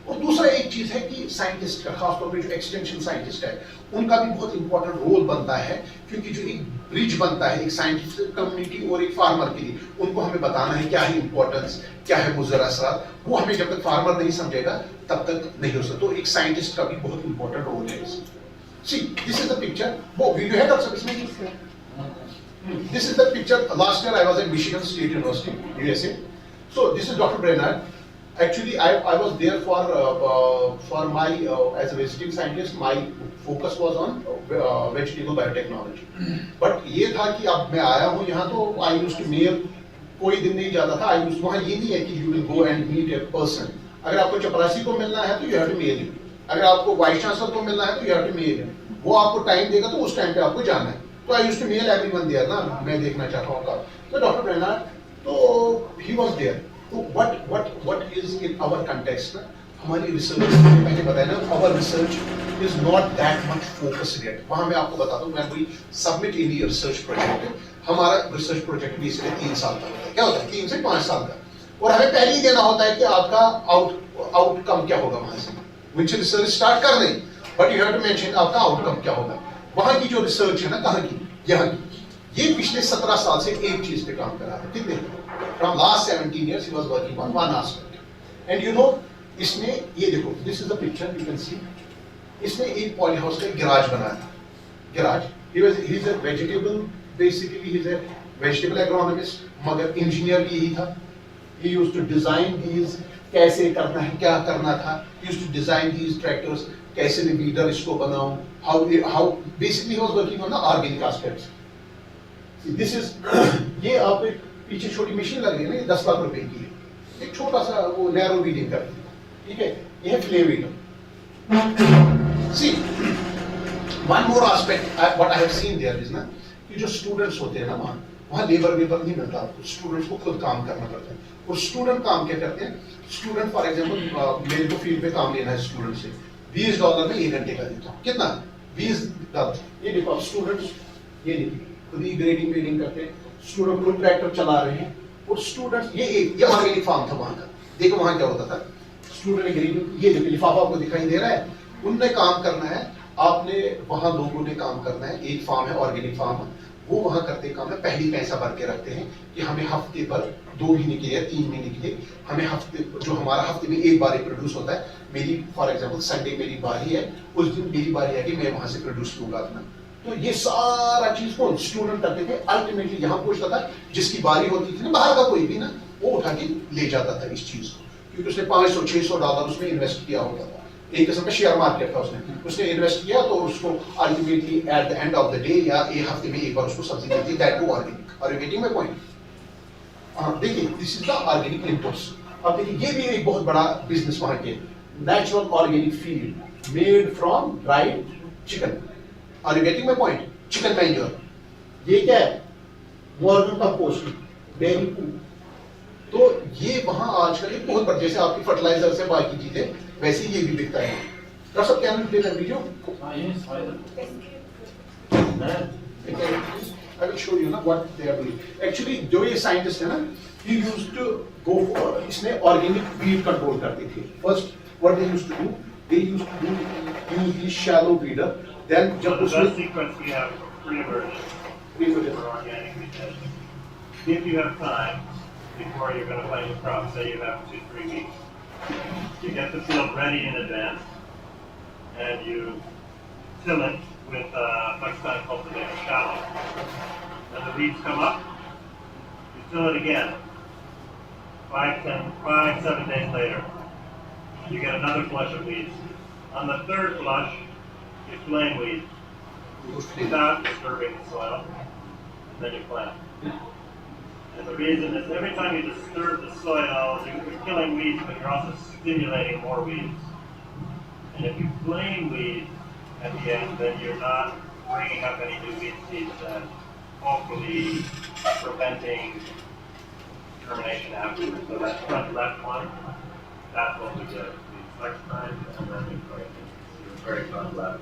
और दूसरा एक चीज है कि साइंटिस्ट का, खासतौर पे जो एक्सटेंशन साइंटिस्ट है, उनका भी बहुत इंपॉर्टेंट रोल बनता है, क्योंकि जो एक ब्रिज बनता है एक साइंटिफिक कम्युनिटी और एक फार्मर के लिए, उनको हमें बताना है क्या है इंपॉर्टेंस, क्या है मुज़र असरात. वो हमें जब तक फार्मर नहीं समझेगा तब तक नहीं हो सकता. तो एक साइंटिस्ट का भी बहुत इंपॉर्टेंट रोल है इसमें. See this is the picture. वो वीडियो है डॉक्टर साहब इसमें. This is the picture. Last year I was at Michigan State University, USA. So this is doctor Brainerd. Actually, I was there for my as a visiting scientist. My focus was on vegetable biotechnology. But ये था कि अब मैं आया हूँ यहाँ, तो I used to mail. कोई दिन नहीं जाता था. I used वहाँ ये नहीं है कि you will go and meet a person. अगर आपको चपरासी को मिलना है तो you have to mail him. अगर आपको वाइस चांसलर को मिलना है तो you have to mail him. वो आपको टाइम देगा तो उस टाइम पे आपको जाना है. तो I used to mail everyone there ना. मैं देखना चाहता हूँ का. तो डॉक्टर ब्रेनर्ड, तो he was there. तो what is in our context ना, हमारी रिसर्च मैंने बताया ना, our research is not that much focused yet. वहाँ मैं आपको बताता हूँ, मैं कोई submit any research project है, हमारा research project भी इसलिए 3 साल का होता है. क्या होता है 3 से 5 साल का, और हमें पहले ही देना होता है कि आपका आउटकम क्या होगा वहाँ से. मुझे रिसर्च स्टार्ट कर दें, but you have to mention आपका आउटकम क्या होगा. वहाँ की जो रिसर्च है ना, कहाँ की, यहाँ की. ये पिछले 17 साल से एक चीज पे काम कर रहा है. कितने? From last 17 years he was working on one aspect. And you know, इसने ये देखो, this is the picture you can see. इसने एक पॉलीहाउस का गैराज बनाया. Garage. He is a vegetable, basically he is a vegetable agronomist, मगर engineer भी यही था. He used to design these, कैसे करना है, क्या करना था. He used to design these tractors, कैसे मैं वीडर इसको बनाऊं. How basically he was working on the organic aspects. This is ये आप एक पीछे छोटी मशीन लग रही है ना, 10 लाख रुपए की है. एक छोटा सा वो नैरो वीडिंग करती है. ठीक है, ये है Phule weeder. See, one more aspect what I have seen there is ना, कि जो स्टूडेंट्स होते हैं ना, वहाँ लेबर नहीं मिलता आपको. स्टूडेंट्स को खुद काम करना पड़ता है. और स्टूडेंट काम क्या करते हैं? स्टूडेंट फॉर एग्जाम्पल मेरे को फील्ड पे काम लेना है स्टूडेंट से, $20 में 1 घंटे का देता हूँ. कितना? $20. ये देखो स्टूडेंट्स, ये देखिए खुद ही ग्रेडिंग वेडिंग करते हैं. स्टूडेंट खुद ट्रैक्टर चला रहे हैं. और स्टूडेंट्स ये ऑर्गेनिक फार्म था वहाँ का. देखो वहाँ क्या होता था. स्टूडेंट ग्रेडिंग, ये देखो लिफाफा आपको दिखाई दे रहा है. उनने काम करना है, आपने वहाँ लोगों ने काम करना है. एक फार्म है ऑर्गेनिक फार्म, वो वहाँ करते काम है. पहली पैसा भर के रखते हैं कि हमें हफ्ते पर 2 महीने के लिए 3 महीने के लिए हमें हफ्ते, जो हमारा हफ्ते में एक बार प्रोड्यूस होता है. मेरी फॉर एग्जाम्पल संडे मेरी बारी है, उस दिन मेरी बारी है कि मैं वहाँ से प्रोड्यूस लूंगा अपना. तो ये सारा चीज कौन? स्टूडेंट करते थे. अल्टीमेटली यहाँ पूछता था, जिसकी बारी होती थी ना, बाहर का कोई भी ना, वो उठा के ले जाता था इस चीज को, क्योंकि उसने $500-600 उसमें इन्वेस्ट किया होता था. एक किस्म का शेयर मार्केट था. उसने इन्वेस्ट किया तो उसको ultimately at the end of the day या एक हफ्ते में एक बार उसको सब्जी मिलती, that to organic. Are you getting my point? देखिए, this is the organic inputs. अब देखिए, ये भी एक बहुत बड़ा बिजनेस वहाँ के. Natural organic feed made from dried chicken. Are you getting my point? Chicken manure. ये क्या है? vermicomposting, dairy food. तो ये वहाँ आजकल एक बहुत बड़ा, जैसे आपकी फर्टिलाइजर से बाकी चीजें, वैसे ये भी बिकता है. डॉक्टर साहब क्या प्ले कर video? I will show you ना what they are doing. Actually जो ये scientist है ना, he used to go for इसने organic weed control करती थी. First what they used to do, they used to use the shallow weeder. Then So जब the उसमें best sequence we have three versions for organic research. If you have time before you're going to plant your crop, say you have 2-3 weeks, you get the field ready in advance and you till it with flex-time cultivator shallow. When the weeds come up, you till it again. 5-7 days later, you get another flush of weeds. On the third flush, you flame weed without disturbing the soil, and then you plant. And the reason is every time you disturb the soil, you're killing weeds, but you're also stimulating more weeds. And if you flame weed at the end, then you're not bringing up any new weed seeds and hopefully preventing germination afterwards. So that front left one, that's what we get. The next time, and then we put it very front left.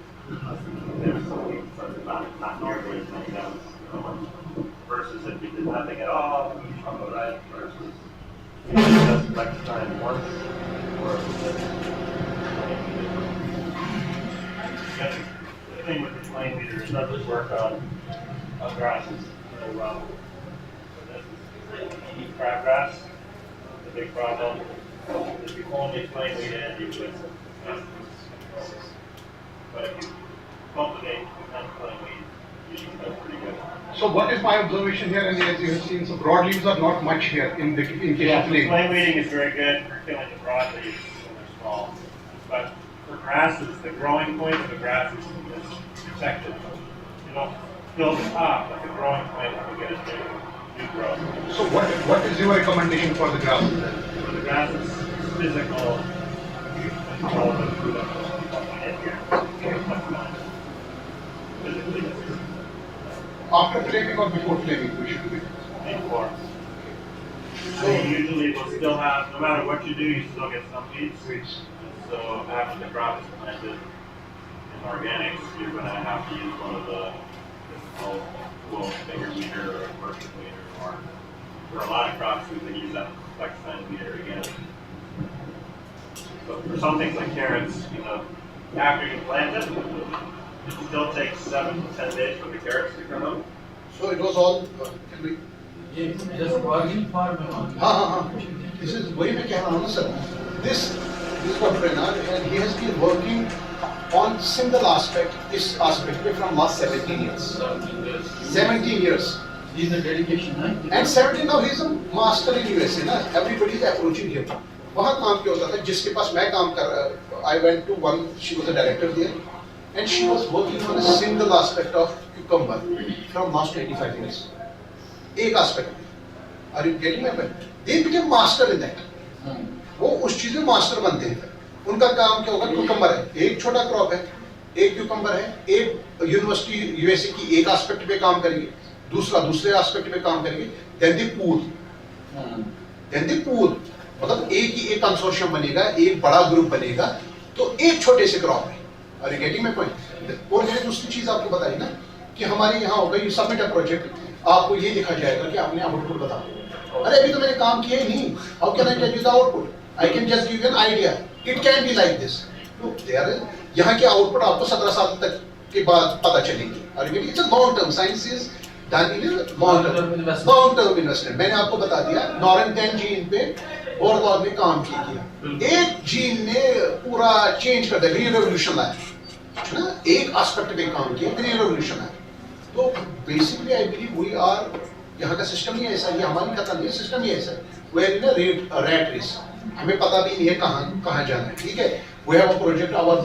There's not nearly as many notes. Versus if you did nothing at all, on the right, versus if you just flex time once, or if you just the thing with the flame meter is doesn't work on grasses very well. So this is heat crabgrass, the big problem. If you only flame weed in, you would but if you cultivate and flame weed, usually that's pretty good. So what is my observation here, and as you have seen, so broadleaves are not much here in case of flame. Flame weeding is very good for killing the broadleaves when they're small. But for grasses, the growing point of the grasses is protected. You don't fill the top, but the growing point will get a new growth. So what is your recommendation for the grasses then? For the grasses, physical control of the food in here. Physically, After flaming or before flaming, we should do it. before. So usually we'll still have, no matter what you do, you still get some weeds. So after the crop is planted in organics, you're going to have to use one of the little finger weeder or working weeder, or for a lot of crops we can use that flex time weeder again. So for some things like carrots, after you plant it, it still takes 7 to 10 days for the carrots to come up. So it was all, can we? Just organic farming. हाँ. This is वही मैं कह रहा हूँ ना sir. This Dr. Aijaz, and he has been working on single aspect, this aspect from last 17 years. 17 years. This is the dedication, right? And 17 now he is a master in USA ना. Everybody is approaching him. वहाँ काम क्या होता था जिसके पास मैं काम कर रहा I went to one, she was a director there, and she was working on a single aspect of cucumber from last 25 years. एक aspect. Are you getting my point? They became master in that. वो उस चीज में master बनते हैं. उनका काम क्या होगा? क्यूकम्बर है, एक छोटा क्रॉप है, एक क्यूकम्बर है, एक यूनिवर्सिटी यूएसए की एक एस्पेक्ट पे काम करेंगे, दूसरा दूसरे एस्पेक्ट पे काम करेंगे, देन दी पूल मतलब एक ही एक कंसोर्शियम बनेगा, एक बड़ा ग्रुप बनेगा, तो एक छोटे से क्रॉप है. Are you getting my point? और मैंने दूसरी चीज आपको बताई ना कि हमारे यहाँ होगा यू सबमिट अ प्रोजेक्ट, आपको ये लिखा जाएगा कि आपने आउटपुट बताओ. अरे अभी तो मैंने काम किया ही नहीं. How can I tell you the output? I can just give you an idea. It can be like this. No, there is. यहाँ के आउटपुट आपको 17 साल तक के बाद पता चलेंगे. Are you getting? It's a long term. Science is done in a long term investment. मैंने आपको बता दिया. Northern 10 जीन पे और बाद में काम किया. एक जीन ने पूरा चेंज कर दिया. ग्रीन रेवोल्यूशन लाया. है ना? एक एस्पेक्ट पे काम किया. ग्रीन रेवोल्यूशन आया. तो basically I believe we are, यहाँ का सिस्टम ही ऐसा है, हमारी खत्म नहीं है, सिस्टम ही ऐसा है. We are in a rat race. हमें पता भी नहीं है कहाँ जाना है. ठीक है, we have a project, our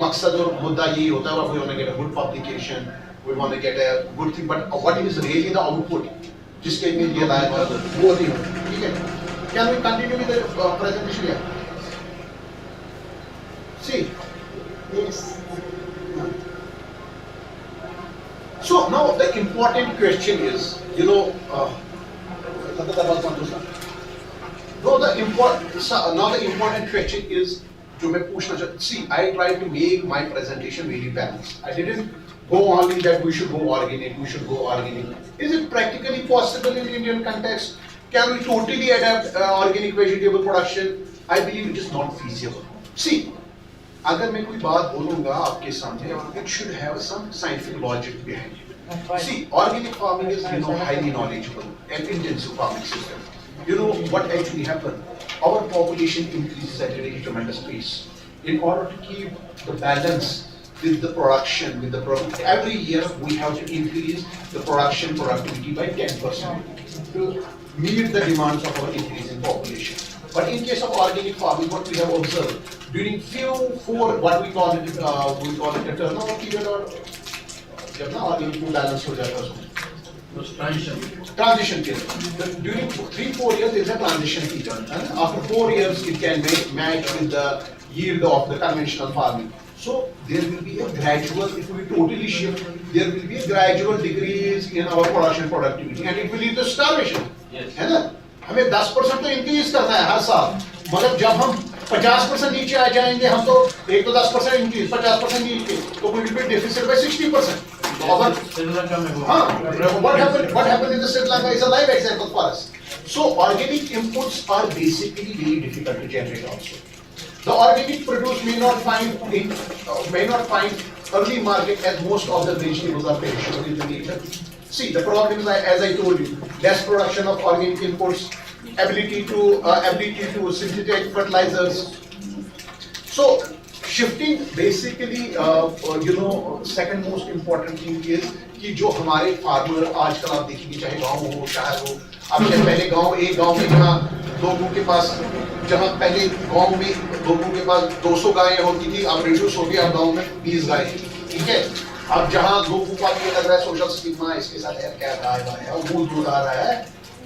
मकसद और मुद्दा यही होता है, we want to get a good publication, we want to get a good thing, but what is really the output जिसके लिए ये लाया था वो नहीं होता. ठीक है, can we continue with the presentation here? See, yes. So now the important question is, No, the important question is, जो मैं पूछना चाहता, see, I tried to make my presentation really balanced. I didn't go only that we should go organic, we should go organic. Is it practically possible in Indian context? Can we totally adapt organic vegetable production? I believe it is not feasible. See, अगर मैं कोई बात बोलूँगा आपके सामने, it should have some scientific logic behind it. See, organic farming is, highly knowledgeable and intensive farming system. You know what actually happened? Our population increases at a tremendous pace. In order to keep the balance with the production, with the product, every year we have to increase the production productivity by 10% to meet the demands of our increasing population. But in case of organic farming, what we have observed during what we call it a turnover period, or जब ना organic food balance हो जाता है उसमें transition period. During 3-4 years there is a transition period. After 4 years it can match with the yield of the conventional farming. So there will be a gradual, if we totally shift, there will be a gradual decrease in our production productivity and it will lead to starvation. Yes. है ना? हमें 10% तो increase करना है हर साल, मगर जब हम 50% नीचे आ जाएंगे, हम तो एक तो 10% इंक्रीज, 50% नीचे, तो we will be deficit by 60%. What happened in the Sri Lanka is a live example for us. So organic inputs are basically very difficult to generate also. The organic produce may not find early market as most of the vegetables are perishable in the nature. See, the problem is, as I told you, less production of organic inputs, ability to synthetic fertilizers. So, shifting basically, second most important thing is कि जो हमारे farmer आजकल आप देखेंगे, चाहे गांव हो शहर हो, अब पहले एक गांव में जहाँ लोगों के पास, जहाँ पहले गांव में लोगों के पास 200 गायें होती थी, अब रिड्यूस हो गया, अब गांव में 20 गायें, ठीक है। अब जहाँ लोगों को ये लग रहा है सोशल स्टिग्मा इसके साथ यार क्या गाय है, वो दूध आ रहा है,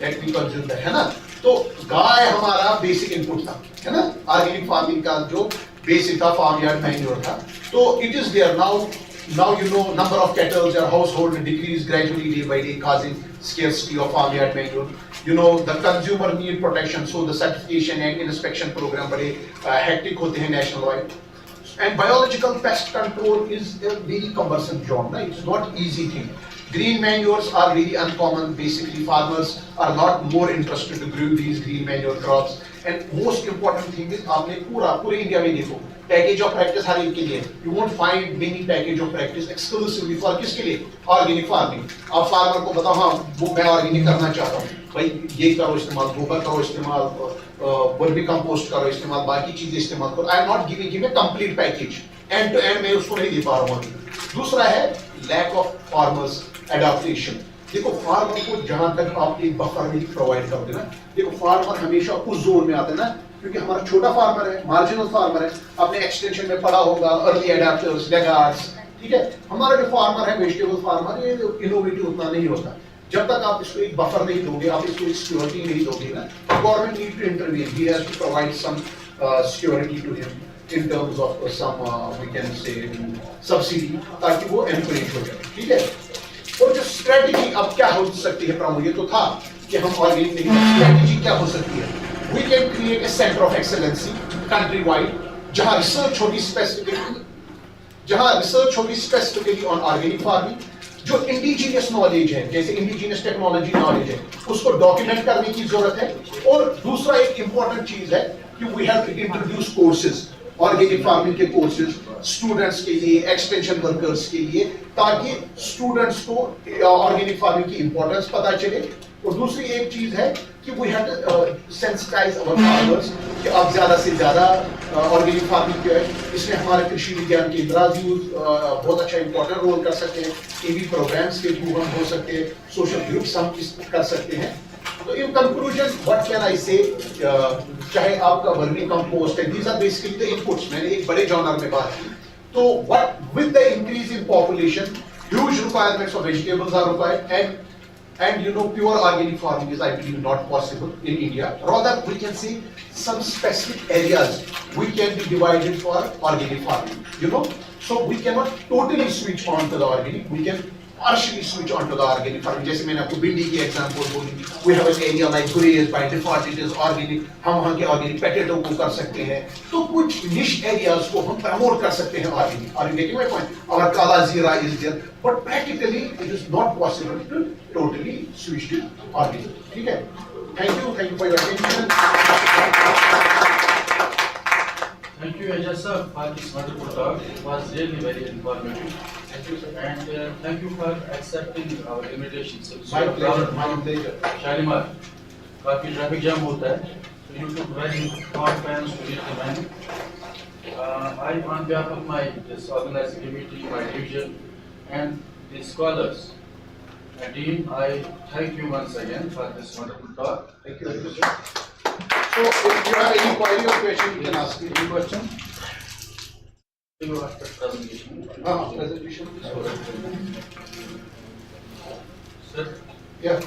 टेक्निकल जिंदा है ना, तो गाय हमारा बेसिक इनपुट था, है ना, ऑर्गेनिक फार्मिंग का जो बेसिक था, फार्म यार्ड मैन्योर था, तो it is there now number of cattle or household decrease gradually day by day, causing scarcity of farmyard manure. The consumer need protection, so the certification and inspection program बड़े hectic होते हैं nationwide. And biological pest control is a very cumbersome job, right? It's not easy thing. Green manures are very uncommon. Basically, farmers are not more interested to grow these green manure crops. And most important thing is, आपने पूरे India में देखो, package of practice हर एक के लिए. You won't find many package of practice exclusively for किसके लिए? Organic farming. आप farmer को बताओ, हाँ, वो मैं organic करना चाहता हूँ. भाई ये करो इस्तेमाल, गोबर करो इस्तेमाल, vermicompost करो इस्तेमाल, बाकी चीजें इस्तेमाल करो. I am not giving him a complete package. End to end मैं उसको नहीं दे पा रहा हूँ अभी. दूसरा है lack of farmers adaptation. देखो फार्मर को जहां तक आप एक बफर मिल्क प्रोवाइड कर देना, देखो फार्मर हमेशा उस जोन में आते हैं ना, क्योंकि हमारा छोटा फार्मर है, मार्जिनल फार्मर है, अपने एक्सटेंशन में पढ़ा होगा, अर्ली एडाप्टर्स, लेगार्ड्स, ठीक है। हमारा जो फार्मर है, वेजिटेबल फार्मर, ये इनोवेटिव उतना नहीं होता। जब तक आप इसको एक बफर नहीं दोगे, आप इसको एक सिक्योरिटी नहीं दोगे ना, government need to intervene, he has to provide some security to him in terms of some we can say subsidy, ताकि वो encourage हो जाए, ठीक है। और जो स्ट्रेटेजी अब क्या हो सकती है प्रमोद, ये तो था कि हम ऑर्गेनिक नहीं, स्ट्रेटेजी क्या हो सकती है? We can create a center of excellency countrywide, जहाँ रिसर्च होगी स्पेसिफिकली ऑन ऑर्गेनिक फार्मिंग, जो इंडिजिनियस नॉलेज है, जैसे इंडिजिनियस टेक्नोलॉजी नॉलेज है, उसको डॉक्यूमेंट करने की जरूरत है। और दूसरा एक इंपॉर्टेंट चीज है कि we have to introduce courses, organic farming के कोर्सेज स्टूडेंट्स के लिए, एक्सटेंशन वर्कर्स के लिए, ताकि स्टूडेंट्स को ऑर्गेनिक फार्मिंग की इंपॉर्टेंस पता चले। और दूसरी एक चीज है कि we have to sensitise our farmers कि अब ज्यादा से ज्यादा ऑर्गेनिक फार्मिंग क्या है। इसमें हमारे कृषि विज्ञान केंद्र बहुत अच्छा इंपॉर्टेंट रोल कर सकते हैं, टीवी प्रोग्राम्स के थ्रू हम हो सकते हैं, सोशल ग्रुप्स हम कर सकते हैं। तो in conclusion what can I say, चाहे आपका वर्मी कंपोस्ट है, these are basically the inputs, मैंने एक बड़े जॉनर में बात की। तो what with the increase in population, huge requirements of vegetables are required, and pure organic farming is, I believe, not possible in India. Rather, we can see some specific areas we can be divided for organic farming, so we cannot totally switch on to the organic. We can partially switch on to the organic farming. जैसे मैंने आपको भिंडी की example बोली, we have an area like Gurez, by default it is organic. हम वहाँ के organic potato को कर सकते हैं. तो कुछ niche areas को हम promote कर सकते हैं organic. Are you getting my point? Our kala zira is there, but practically it is not possible to totally switch to organic. ठीक है? Thank you for your attention. Thank you, Aijaz sir, for this wonderful talk. It was really very informative. Thank you, sir. And thank you for accepting our invitation. So, My pleasure. My pleasure. Shalimar, काफी traffic jam होता है. So you took very long time to reach the venue. I, on behalf of this organizing committee, my division, and the scholars, and Dean, I thank you once again for this wonderful talk. Thank you, sir. So, if you have any query or question, you can ask me. Any question? You have the presentation. Presentation. Sir, Yeah.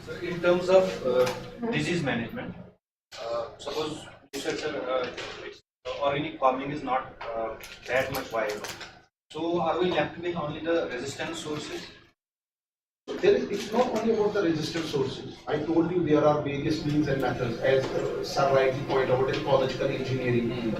So in terms of disease management, suppose you said, sir, organic farming is not that much viable. So are we left with only the resistant sources? It's not only about the resistant sources. I told you there are various means and methods, as Sir rightly pointed out, ecological engineering.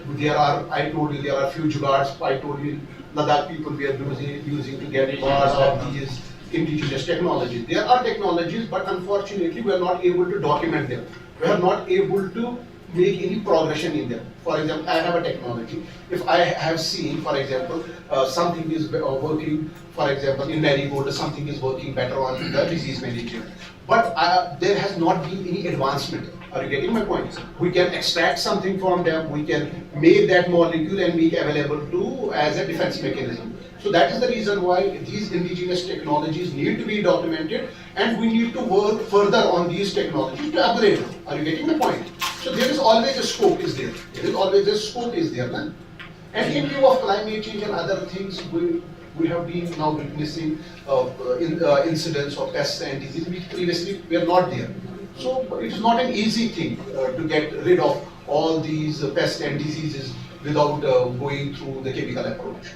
I told you there are few jugards. I told you Ladakh people we are using to get parts of these indigenous technologies. There are technologies, but unfortunately we are not able to document them. We are not able to make any progression in them. For example, I have a technology. If I have seen, for example, something is working, for example, in marigold, something is working better on the disease management. But there has not been any advancement. Are you getting my point? We can extract something from them, we can make that molecule and make available to as a defense mechanism. So that is the reason why these indigenous technologies need to be documented, and we need to work further on these technologies to upgrade them. Are you getting the point? So there is always a scope is there. There is always a scope is there. Na? And in view of climate change and other things, we have been now witnessing incidents of pests and diseases which previously were not there. So it is not an easy thing to get rid of all these pests and diseases without going through the chemical approach.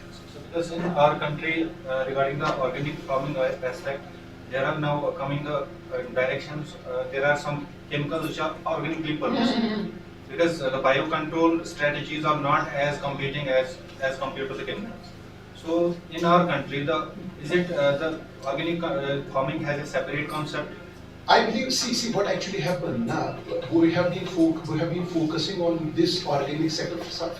Because in our country, regarding the organic farming aspect, there are now coming the directions. There are some chemicals which are organically produced. Because the biocontrol strategies are not as competing as compared to the chemicals. So in our country, the organic farming has a separate concept? I believe, see what actually happened now. We have been focusing on this organic sector for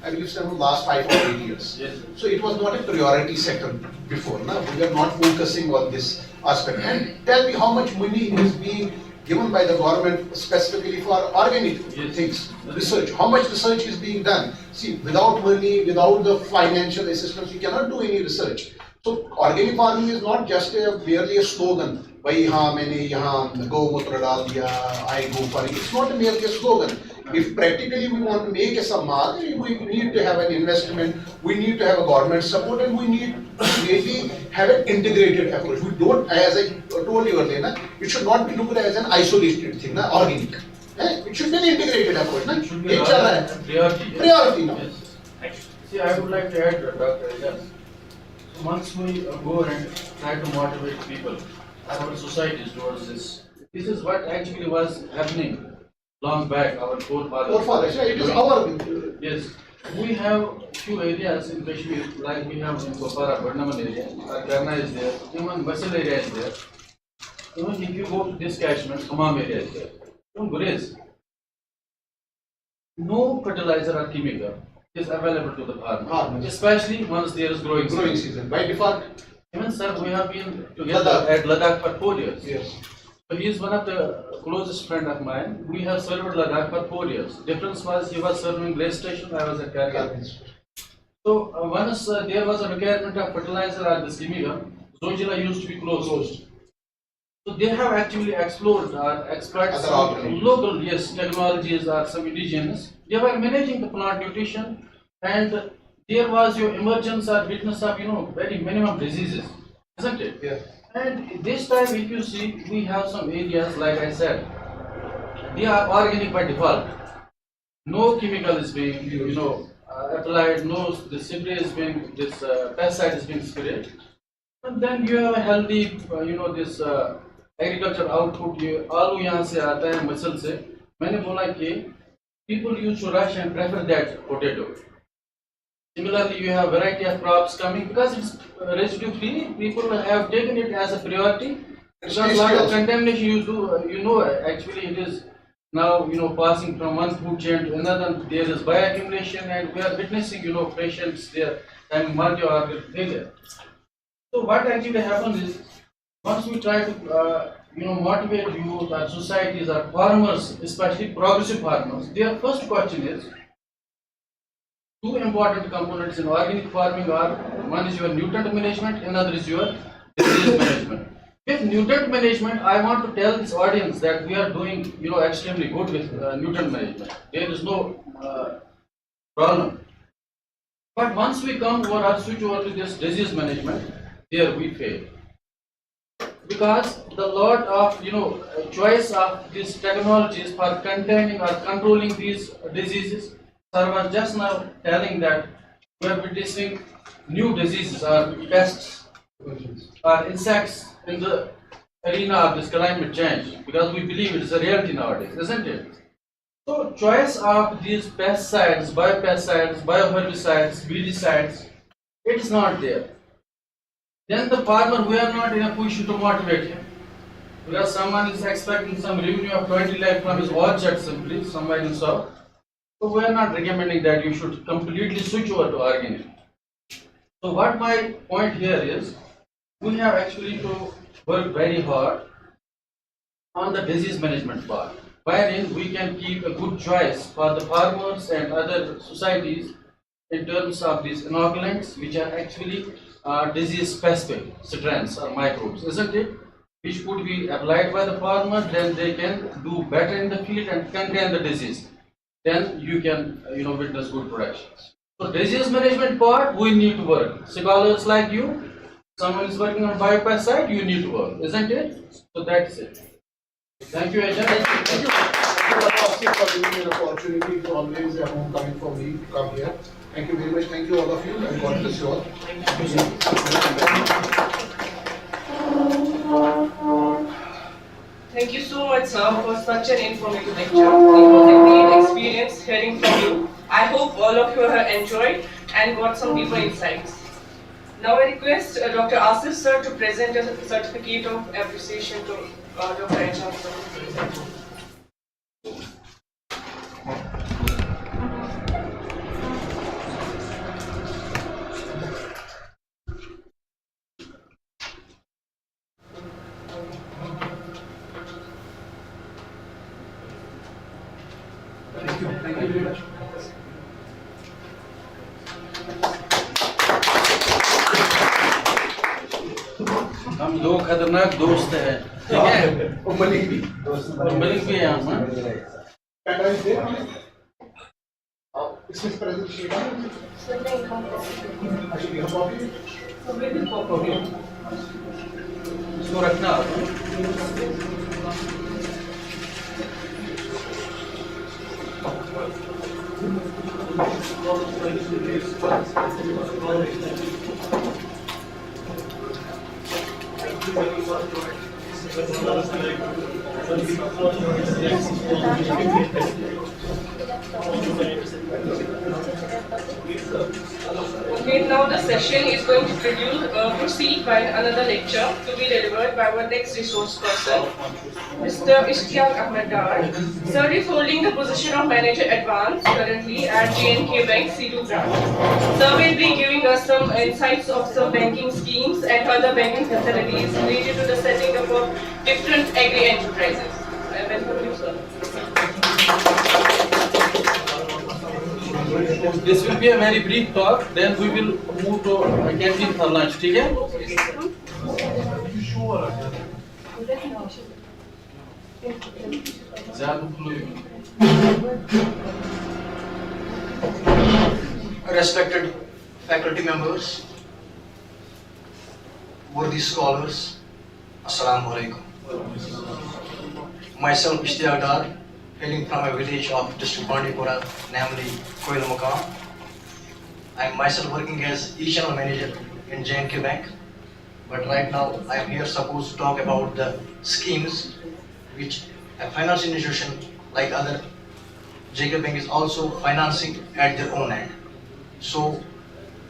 I believe some last 5 or 8 years. Yes. So it was not a priority sector before. Now we are not focusing on this aspect. And tell me how much money is being given by the government specifically for organic things, research. How much research is being done? See, without money, without the financial assistance, you cannot do any research. So organic farming is not just merely a slogan. भाई हाँ मैंने यहाँ गौमूत्र डाल दिया, I go for it. It's not merely a slogan. If practically we want to make a mark, we need to have an investment, we need to have a government support, and we need to really have an integrated approach. We don't, as I told you earlier, it should not be looked at as an isolated thing, organic. It should be an integrated approach. it should be a priority now. Yes. See, I would like to add, Dr. Aijaz. So once we go and try to motivate people, our societies towards this, this is what actually was happening long back, our forefathers. It is our. Yes, we have few areas in Kashmir, like we have in Gopara, Badnaman area, Karna is there, even Basal area is there. Even if you go to this catchment, Hamam area is there. Even Gurez, no fertilizer or chemical is available to the farmer, especially once there is growing season. By default. Even sir, we have been together at Ladakh for 4 years. Yes. So he is one of the closest friend of mine. We have served Ladakh for 4 years. Difference was he was serving race station, I was at Kargil. So once there was a requirement of fertilizer or this chemical, Zojila used to be closed. So they have actually explored or explored some local technologies or some indigenous. They were managing the plant nutrition, and there was your emergence or witness of very minimum diseases, isn't it? Yeah. And this time, if you see, we have some areas, like I said, they are organic by default. No chemical is being, applied, no, the spray is being, this pesticide is being sprayed, and then you have a healthy, this agriculture output. ये आलू यहाँ से आता है muscle से. मैंने बोला कि people used to rush and prefer that potato. Similarly, you have variety of crops coming because it's residue free. People have taken it as a priority. Because a lot of contamination actually it is now passing from one food chain to another. There is bioaccumulation, and we are witnessing patients there having multi organ failure. So what actually happens is, once we try to motivate youth, our societies, our farmers, especially progressive farmers, their first question is, two important components in organic farming are, one is your nutrient management, another is your disease management. With nutrient management, I want to tell this audience that we are doing extremely good with nutrient management. There is no problem. But once we come over or switch over to this disease management, there we fail. Because the lot of choice of these technologies for containing or controlling these diseases. Sir was just now telling that we are witnessing new diseases or pests or insects in the arena of this climate change, because we believe it is a reality nowadays, isn't it? So choice of these pesticides, biopesticides, bioherbicides, weedicides, it is not there. Then the farmer, we are not in a position to motivate him, because someone is expecting some revenue of 20 lakh from his orchard simply somewhere in south. So we are not recommending that you should completely switch over to organic. So what my point here is, we have actually to work very hard on the disease management part, wherein we can keep a good choice for the farmers and other societies in terms of these inoculants, which are actually disease specific strands or microbes, isn't it? Which could be applied by the farmer, then they can do better in the field and contain the disease. Then you can witness good production. So disease management part, we need to work. Scholars like you, someone is working on biopesticide, you need to work, isn't it? So that's it. Thank you, Aijaz. Thank you for giving me an opportunity. It's always a homecoming for me to come here. Thank you very much. Thank you all of you, and God bless you all. Thank you so much, sir, for such an informative lecture. It was a great experience hearing from you. I hope all of you have enjoyed and got some deeper insights. Now I request Dr. Asif, sir, to present a certificate of appreciation to Dr. Aijaz. Thank you very much. हम दो खतरनाक दोस्त हैं, ठीक है? और मलिक भी और मलिक भी है हम, हाँ? इसमें प्रेजेंटेशन इसको रखना आप, हाँ? Okay, now the session is going to proceed by another lecture to be delivered by our next resource person, Mr. Ishtiyaq Sir is holding the position of Manager Advanced currently at JNK Bank C2 branch. Sir will be giving us some insights of some banking schemes and other banking facilities related to the setting up of different agri-enterprises. I welcome you, sir. This will be a very brief talk, then we will move to canteen for lunch, ठीक है? Respected faculty members, worthy scholars, Assalamu alaikum. Myself, Ishtiyaq, hailing from a village of district Bandipora, namely Koil Maqam. I'm myself working as e-channel manager in J&K Bank. But right now, I am here supposed to talk about the schemes which a financial institution like other J&K Bank is also financing at their own end. So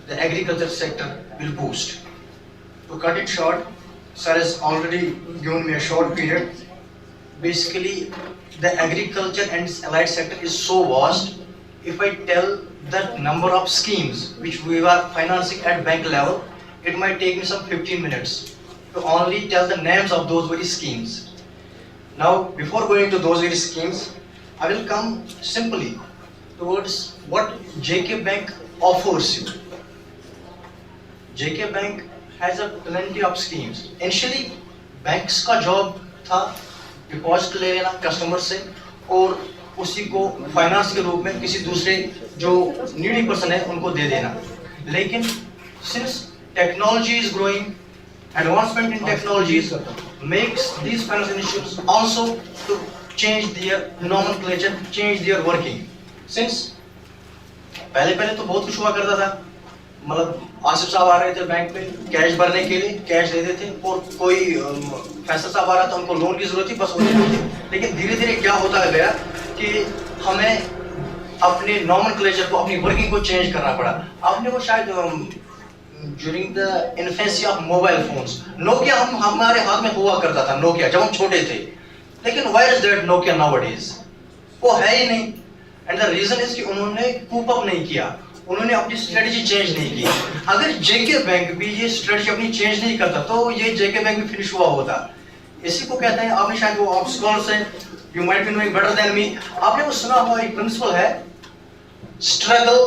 the agriculture sector will boost. To cut it short, sir has already given me a short period. Basically, the agriculture and its allied sector is so vast. If I tell the number of schemes which we are financing at bank level, it might take me some 15 minutes to only tell the names of those very schemes. Now, before going to those very schemes, I will come simply towards what JK Bank offers you. JK Bank has a plenty of schemes. Initially, banks का job था deposit ले लेना customer से और उसी को finance के रूप में किसी दूसरे जो नीडी पर्सन है उनको दे देना. लेकिन since technology is growing, advancement in technologies makes these financial institutions also to change their nomenclature, change their working. Since पहले तो बहुत कुछ हुआ करता था, मतलब आसिफ साहब आ रहे थे बैंक में कैश भरने के लिए, कैश देते थे और कोई फैसल साहब आ रहा था उनको लोन की जरूरत थी, बस वो देते थे. लेकिन धीरे धीरे क्या होता गया कि हमें अपने नॉमेनक्लेचर को, अपनी वर्किंग को चेंज करना पड़ा. आपने वो शायद during the infancy of mobile phones, Nokia हमारे हाथ में हुआ करता था, नोकिया जब हम छोटे थे. लेकिन where is that Nokia nowadays? वो है ही नहीं. एंड द रीजन इज कि उन्होंने कूप अप नहीं किया, उन्होंने अपनी स्ट्रेटजी चेंज नहीं की. अगर जेके बैंक भी ये स्ट्रेटजी अपनी चेंज नहीं करता तो ये जेके बैंक भी फिनिश हुआ होता. इसी को कहते हैं, आपने शायद वो आप स्कॉलर्स हैं, you might be knowing better than me, आपने वो सुना हुआ एक प्रिंसिपल है, struggle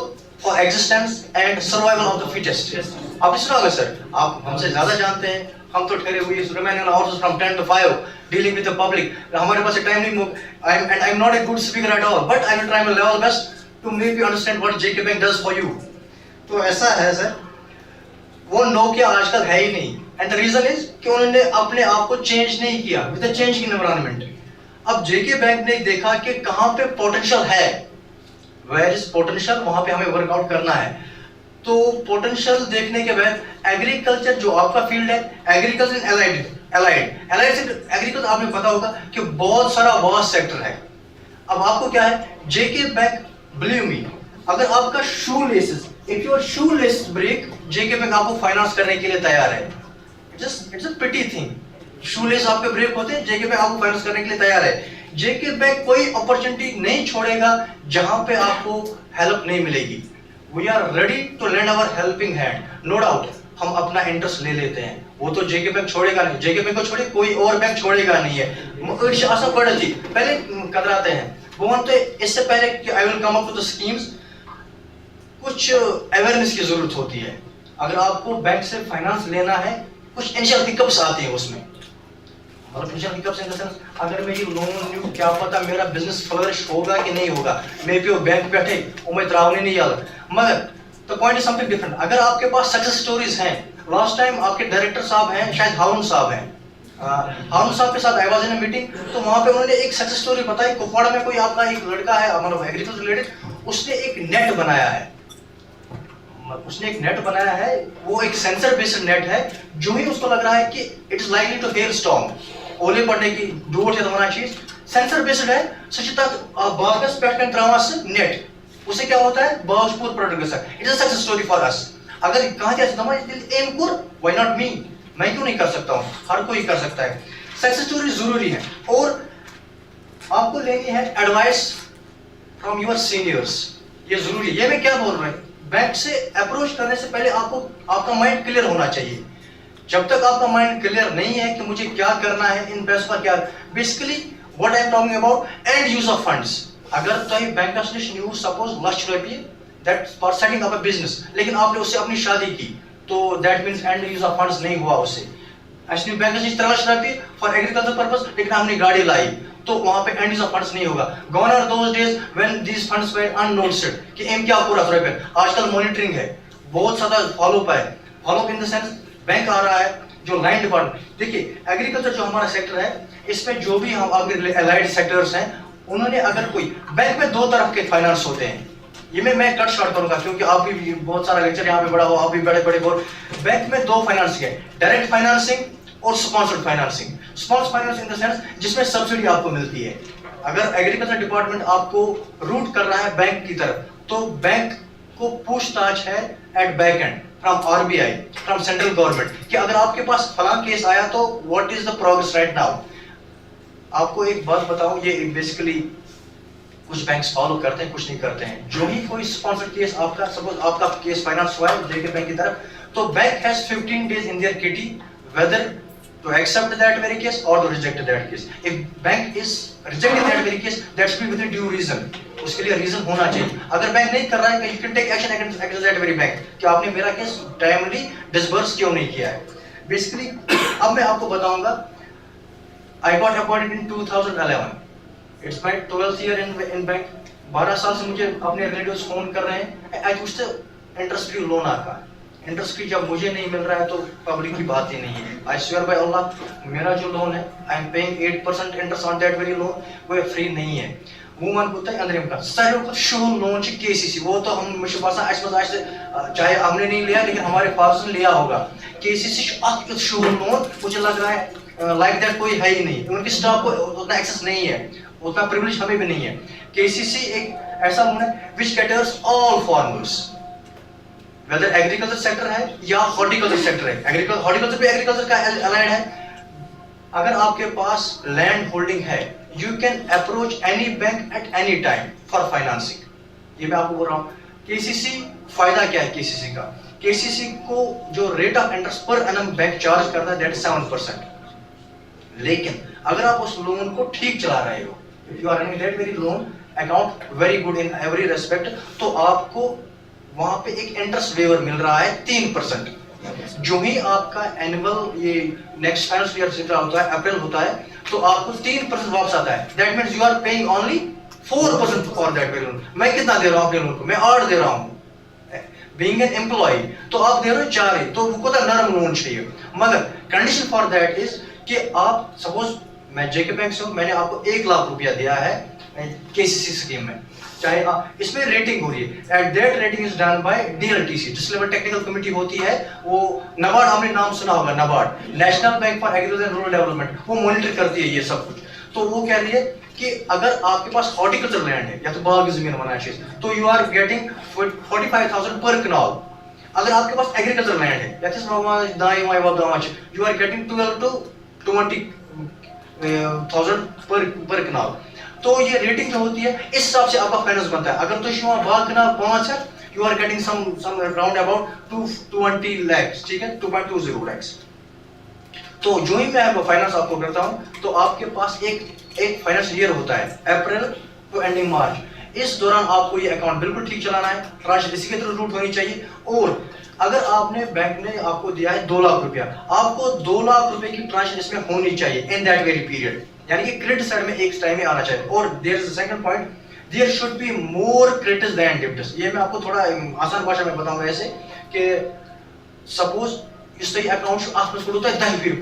for existence and survival of the fittest. आपने सुना होगा सर, आप हमसे ज्यादा जानते हैं, हम तो ठहरे हुए remaining hours from 10 to 5 dealing with the public. हमारे पास टाइम नहीं, I am not a good speaker at all, but I will try my level best to make you understand what JK Bank does for you. तो ऐसा है sir, वो Nokia आजकल है ही नहीं. And the reason is कि उन्होंने अपने आप को चेंज नहीं किया with the changing environment. अब JK Bank ने देखा कि कहाँ पे पोटेंशियल है, where is potential, वहाँ पे हमें वर्कआउट करना है. तो पोटेंशियल देखने के बाद एग्रीकल्चर जो आपका फील्ड है, एग्रीकल्चर एलाइड से एग्रीकल्चर आपने पता होगा कि बहुत सारा वास्ट सेक्टर है. अब आपको क्या है, JK Bank, believe me, अगर आपका shoe laces, if your shoelaces break, JK Bank आपको फाइनेंस करने के लिए तैयार है. It's a pity thing. Shoelace आपके ब्रेक होते हैं, JK Bank आपको फाइनेंस करने के लिए तैयार है. JK Bank कोई अपॉर्चुनिटी नहीं छोड़ेगा जहां पे आपको हेल्प नहीं मिलेगी. We are ready to lend our helping hand. No doubt, हम अपना इंटरेस्ट ले लेते हैं. वो तो JK Bank छोड़ेगा नहीं, JK Bank को छोड़े कोई और बैंक छोड़ेगा नहीं है. पहले कतराते हैं. वो तो इससे पहले कि I will come up to the schemes, कुछ अवेयरनेस की जरूरत होती है. अगर आपको बैंक से फाइनेंस लेना है, कुछ इनिशियल हिकअप्स आते हैं उसमें. मतलब initial hiccups in the sense, अगर मैं ये लोन लूं, क्या पता मेरा बिजनेस फ्लरिश होगा कि नहीं होगा. मे बी वो बैंक बैठे और मैं त्रावने नहीं आला. मगर the point is something different. अगर आपके पास सक्सेस स्टोरीज हैं, लास्ट टाइम आपके डायरेक्टर साहब हैं, शायद हारून साहब हैं, हारून साहब के साथ I was in a meeting, तो वहां पे उन्होंने एक सक्सेस स्टोरी बताई. कुपवाड़ा में कोई आपका एक लड़का है, मतलब एग्रीकल्चर रिलेटेड, उसने एक नेट बनाया है. वो एक सेंसर बेस्ड नेट है. जो ही उसको लग रहा है कि it is likely to hailstorm, ओले पड़ने की डूट है तुम्हारा चीज, सेंसर बेस्ड है. सचिता बागस पैटर्न ट्रांस नेट, उसे क्या होता है, बावजूद product sir. It is a success story for us. अगर कहां से हमारे एम कोर, व्हाई नॉट मी, मैं क्यों नहीं कर सकता हूं, हर कोई कर सकता है. सक्सेस स्टोरी जरूरी है. और आपको लेनी है एडवाइस फ्रॉम योर सीनियर्स, ये जरूरी है. ये मैं क्या बोल रहा हूं, बैंक से अप्रोच करने से पहले आपको आपका माइंड क्लियर होना चाहिए. जब तक आपका माइंड क्लियर नहीं है कि मुझे क्या करना है, इन पैसों का क्या, basically what I am talking about and use of funds. अगर तो बैंक यूज सपोज लक्ष रुपये that for setting up a business, लेकिन आपने उससे अपनी शादी की, तो that means and use of funds नहीं हुआ उससे. एक्चुअली बैंक ने 3 लाख रुपये फॉर एग्रीकल्चर पर्पस, लेकिन हमने गाड़ी लाई, तो वहां पे एंड यूज ऑफ फंड्स नहीं होगा. Gone are those days when these funds were unnoticed कि एम क्या पूरा रुपये. आजकल मॉनिटरिंग है, बहुत ज्यादा फॉलोअप है. Follow up in the sense bank आ रहा है, जो लाइन डिपार्टमेंट, देखिए एग्रीकल्चर जो हमारा सेक्टर है, इसमें जो भी हम आपके एलाइड सेक्टर्स हैं, उन्होंने अगर कोई बैंक में 2 तरह के फाइनेंस होते हैं. ये मैं कट शॉर्ट करूंगा क्योंकि आप भी बहुत सारा लेक्चर यहाँ पे बड़ा हो, आप भी बड़े बड़े बोल। बैंक में दो फाइनेंसिंग है, डायरेक्ट फाइनेंसिंग और sponsored financing. Sponsored financing in the sense जिसमें सब्सिडी आपको मिलती है। अगर एग्रीकल्चर डिपार्टमेंट आपको रूट कर रहा है बैंक की तरफ, तो बैंक को पूछताछ है at back end from RBI, from central government कि अगर आपके पास फलां केस आया तो what is the progress right now. आपको एक बात बताऊं, ये बेसिकली कुछ बैंक्स फॉलो करते हैं, कुछ नहीं करते हैं। जो ही कोई स्पॉन्सर्ड केस आपका, सपोज आपका केस फाइनेंस हुआ है जेके बैंक की तरफ, तो bank has 15 days in their kitty whether to accept that very case or to reject that case. If bank is rejecting that very case, that should be within due reason. उसके लिए reason होना चाहिए। अगर bank नहीं कर रहा है, you can take action against that very bank कि आपने मेरा केस टाइमली डिसबर्स क्यों नहीं किया है। बेसिकली अब मैं आपको बताऊंगा, I got appointed in 2011. It's my 12th year in bank. 12 साल से मुझे अपने रिलेटिव्स फोन कर रहे हैं, आई उससे इंटरेस्ट फ्री लोन आता है। इंटरेस्ट फ्री जब मुझे नहीं मिल रहा है तो पब्लिक की बात ही नहीं है। आई स्वेयर बाय अल्लाह, मेरा जो लोन है, I am paying 8% interest on that very loan, वो फ्री नहीं है। वो मन होता है अंदर का सारे को शुरू लोन ची केसीसी, वो तो हम मुझे पासा आज से चाहे हमने नहीं लिया लेकिन हमारे फादर्स ने लिया होगा। केसीसी आज शुरू लोन मुझे लग रहा है लाइक दैट कोई है ही नहीं, उनकी स्टॉक को उतना एक्सेस नहीं है, उतना प्रिविलेज हमें भी नहीं है। केसीसी एक ऐसा लोन है which caters all farmers, whether agriculture sector है या हॉर्टिकल्चर सेक्टर है। एग्रीकल्चर हॉर्टिकल्चर भी एग्रीकल्चर का अलाइड है। अगर आपके पास लैंड होल्डिंग है, you can approach any bank at any time for financing. ये मैं आपको बोल रहा हूँ। केसीसी फायदा क्या है केसीसी का? केसीसी को जो rate of interest per annum bank charge करता है दैट 7%। लेकिन अगर आप उस लोन को ठीक चला रहे हो, if you are running that very loan account very good in every respect, तो आपको वहां पे एक इंटरेस्ट वेवर मिल रहा है 3%। जो ही आपका एनुअल ये नेक्स्ट फाइनेंशियल ईयर से होता है, अप्रैल होता है, तो आपको 3% वापस आता है। That means you are paying only 4% for that very loan. मैं कितना दे रहा हूं अपने लोन को? मैं 8 दे रहा हूं। बीइंग एन एम्प्लॉय तो आप दे रहे हो 4 ही, तो वो तो नरम लोन चाहिए। मगर कंडीशन फॉर दैट इज कि आप सपोज मैं जेके बैंक से हूं, मैंने आपको 1 लाख रुपया दिया है केसीसी स्कीम में, चाहे इसमें रेटिंग हो रही है, at that rating is done by DLTC, जिस लेवल टेक्निकल कमेटी होती है, वो नबार्ड, आपने नाम सुना होगा, NABARD, national bank for agriculture and rural development, वो मॉनिटर करती है ये सब कुछ। तो वो कह रही है कि अगर आपके पास हॉर्टिकल्चर लैंड है या तो बाग की जमीन बनाना चाहिए, तो यू आर गेटिंग 45,000 पर कनाल। अगर आपके पास एग्रीकल्चर लैंड है या तो दाई वाई वाई, यू आर गेटिंग 12 to 20,000 पर कनाल। तो ये रेटिंग जो होती है इस हिसाब से आपका फाइनेंस बनता है। अगर तो शुआ बाग कनाल 5 है, you are getting some around about 220 lakhs, ठीक है, 2.20 lakhs। तो जो ही मैं फाइनेंस आपको करता हूं, तो आपके पास एक फाइनेंस ईयर होता है अप्रैल टू एंडिंग मार्च। इस दौरान आपको ये अकाउंट बिल्कुल ठीक चलाना है, ट्रांसफर इसी के थ्रू रूट होनी चाहिए। और अगर आपने बैंक ने आपको दिया है 2 लाख रुपया, आपको 2 लाख रुपए की ट्रांसफर इसमें होनी चाहिए इन दैट वेरी पीरियड, यानी कि क्रेडिट साइड में एक टाइम में आना चाहिए। और there is a second point, there should be more credits than debts. ये मैं आपको थोड़ा आसान भाषा में बताऊंगा ऐसे कि सपोज इस तरह अकाउंट आपको होता है 10 फिर